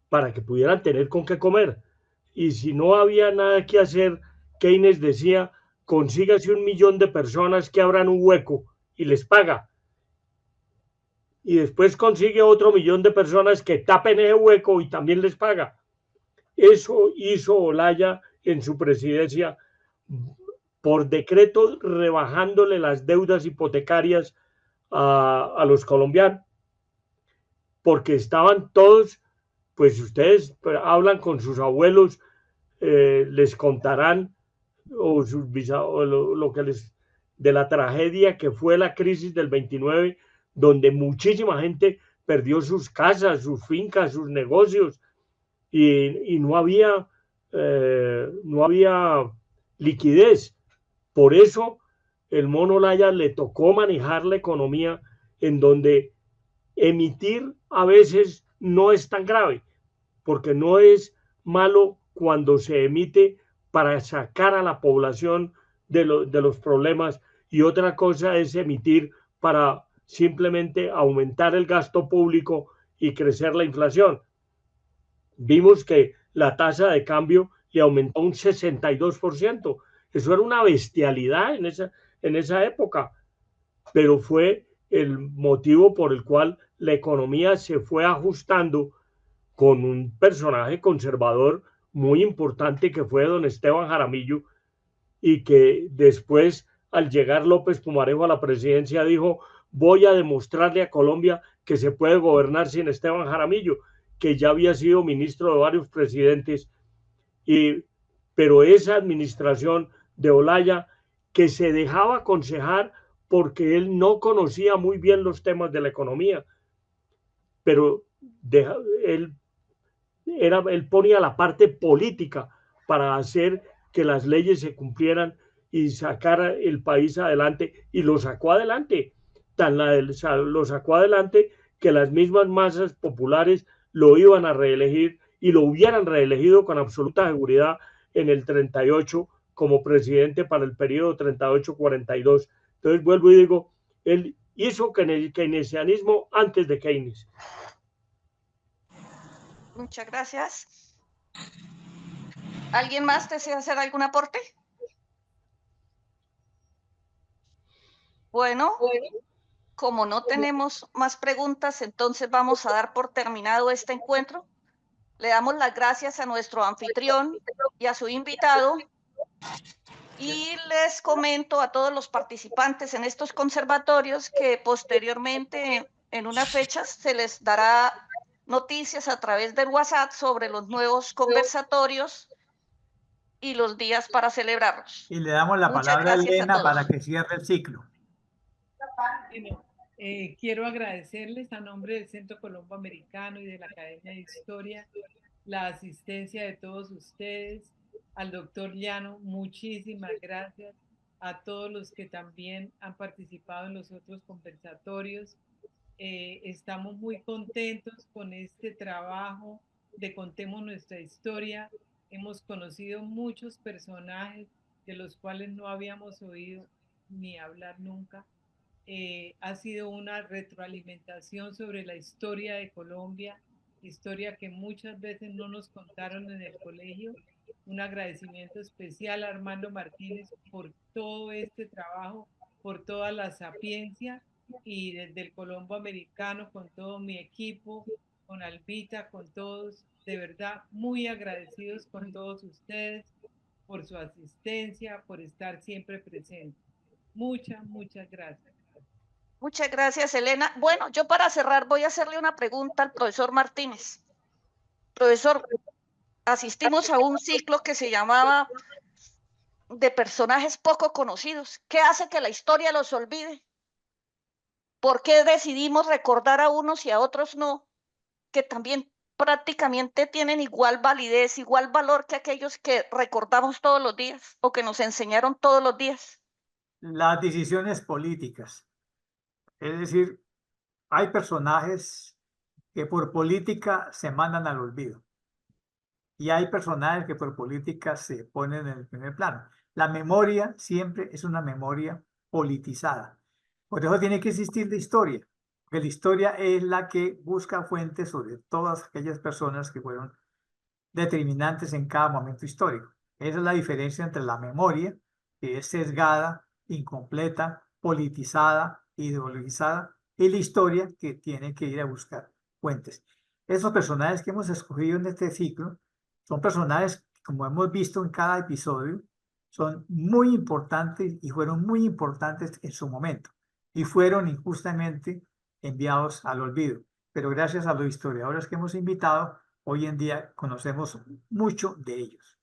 para que pudieran tener con qué comer. Y si no había nada que hacer, Keynes decía, consígase 1 millón de personas que abran un hueco y les paga. Y después consigue otro 1 millón de personas que tapen ese hueco y también les paga. Eso hizo Olaya en su presidencia por decreto, rebajándole las deudas hipotecarias a los colombianos, porque estaban todos, pues ustedes hablan con sus abuelos, les contarán o sus bisabuelos, lo que de la tragedia que fue la crisis del 29, donde muchísima gente perdió sus casas, sus fincas, sus negocios, y no había liquidez. Por eso el Mono Olaya le tocó manejar la economía, en donde emitir a veces no es tan grave, porque no es malo cuando se emite para sacar a la población de los problemas, y otra cosa es emitir para simplemente aumentar el gasto público y crecer la inflación. Vimos que la tasa de cambio le aumentó un 62%. Eso era una bestialidad en esa época, pero fue el motivo por el cual la economía se fue ajustando con un personaje conservador muy importante que fue don Esteban Jaramillo, y que después, al llegar López Pumarejo a la presidencia, dijo: voy a demostrarle a Colombia que se puede gobernar sin Esteban Jaramillo, que ya había sido ministro de varios presidentes, pero esa administración de Olaya, que se dejaba aconsejar porque él no conocía muy bien los temas de la economía, pero él ponía la parte política para hacer que las leyes se cumplieran y sacar el país adelante, y lo sacó adelante. Lo sacó adelante que las mismas masas populares lo iban a reelegir, y lo hubieran reelegido con absoluta seguridad en el 38 como presidente para el periodo 38-42. Entonces vuelvo y digo, él hizo keynesianismo antes de Keynes. Muchas gracias. ¿Alguien más desea hacer algún aporte? Bueno, como no tenemos más preguntas, entonces vamos a dar por terminado este encuentro. Le damos las gracias a nuestro anfitrión y a su invitado, y les comento a todos los participantes en estos conservatorios que posteriormente, en unas fechas, se les dará noticias a través del WhatsApp sobre los nuevos conversatorios y los días para celebrarlos. Y le damos la palabra a Elena para que cierre el ciclo. Bueno, quiero agradecerles a nombre del Centro Colombo Americano y de la Academia de Historia la asistencia de todos ustedes. Al doctor Llano, muchísimas gracias. A todos los que también han participado en los otros conversatorios. Estamos muy contentos con este trabajo de Contemos Nuestra Historia. Hemos conocido muchos personajes de los cuales no habíamos oído ni hablar nunca. Ha sido una retroalimentación sobre la historia de Colombia, historia que muchas veces no nos contaron en el colegio. Un agradecimiento especial a Armando Martínez por todo este trabajo, por toda la sapiencia, y desde el Colombo Americano, con todo mi equipo, con Albita, con todos, de verdad muy agradecidos con todos ustedes por su asistencia, por estar siempre presentes. Muchas gracias. Muchas gracias, Elena. Bueno, yo para cerrar voy a hacerle una pregunta al profesor Martínez. Profesor, asistimos a un ciclo que se llamaba de personajes poco conocidos. ¿Qué hace que la historia los olvide? ¿Por qué decidimos recordar a unos y a otros no? Que también prácticamente tienen igual validez, igual valor que aquellos que recordamos todos los días o que nos enseñaron todos los días. Las decisiones políticas. Es decir, hay personajes que por política se mandan al olvido, y hay personajes que por política se ponen en el primer plano. La memoria siempre es una memoria politizada. Por eso tiene que existir la historia, porque la historia es la que busca fuentes sobre todas aquellas personas que fueron determinantes en cada momento histórico. Esa es la diferencia entre la memoria, que es sesgada, incompleta, politizada, ideologizada, y la historia, que tiene que ir a buscar fuentes. Esos personajes que hemos escogido en este ciclo son personajes que, como hemos visto en cada episodio, son muy importantes y fueron muy importantes en su momento, y fueron injustamente enviados al olvido. Pero gracias a los historiadores que hemos invitado, hoy en día conocemos mucho de ellos.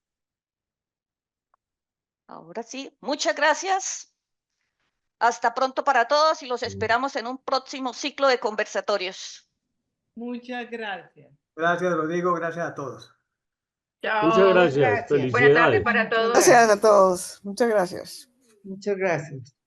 Ahora sí, muchas gracias. Hasta pronto para todos, y los esperamos en un próximo ciclo de conversatorios. Muchas gracias. Gracias, Rodrigo. Gracias a todos. Chao, muchas gracias. Felicidades. Buenas tardes para todos. Gracias a todos. Muchas gracias. Muchas gracias.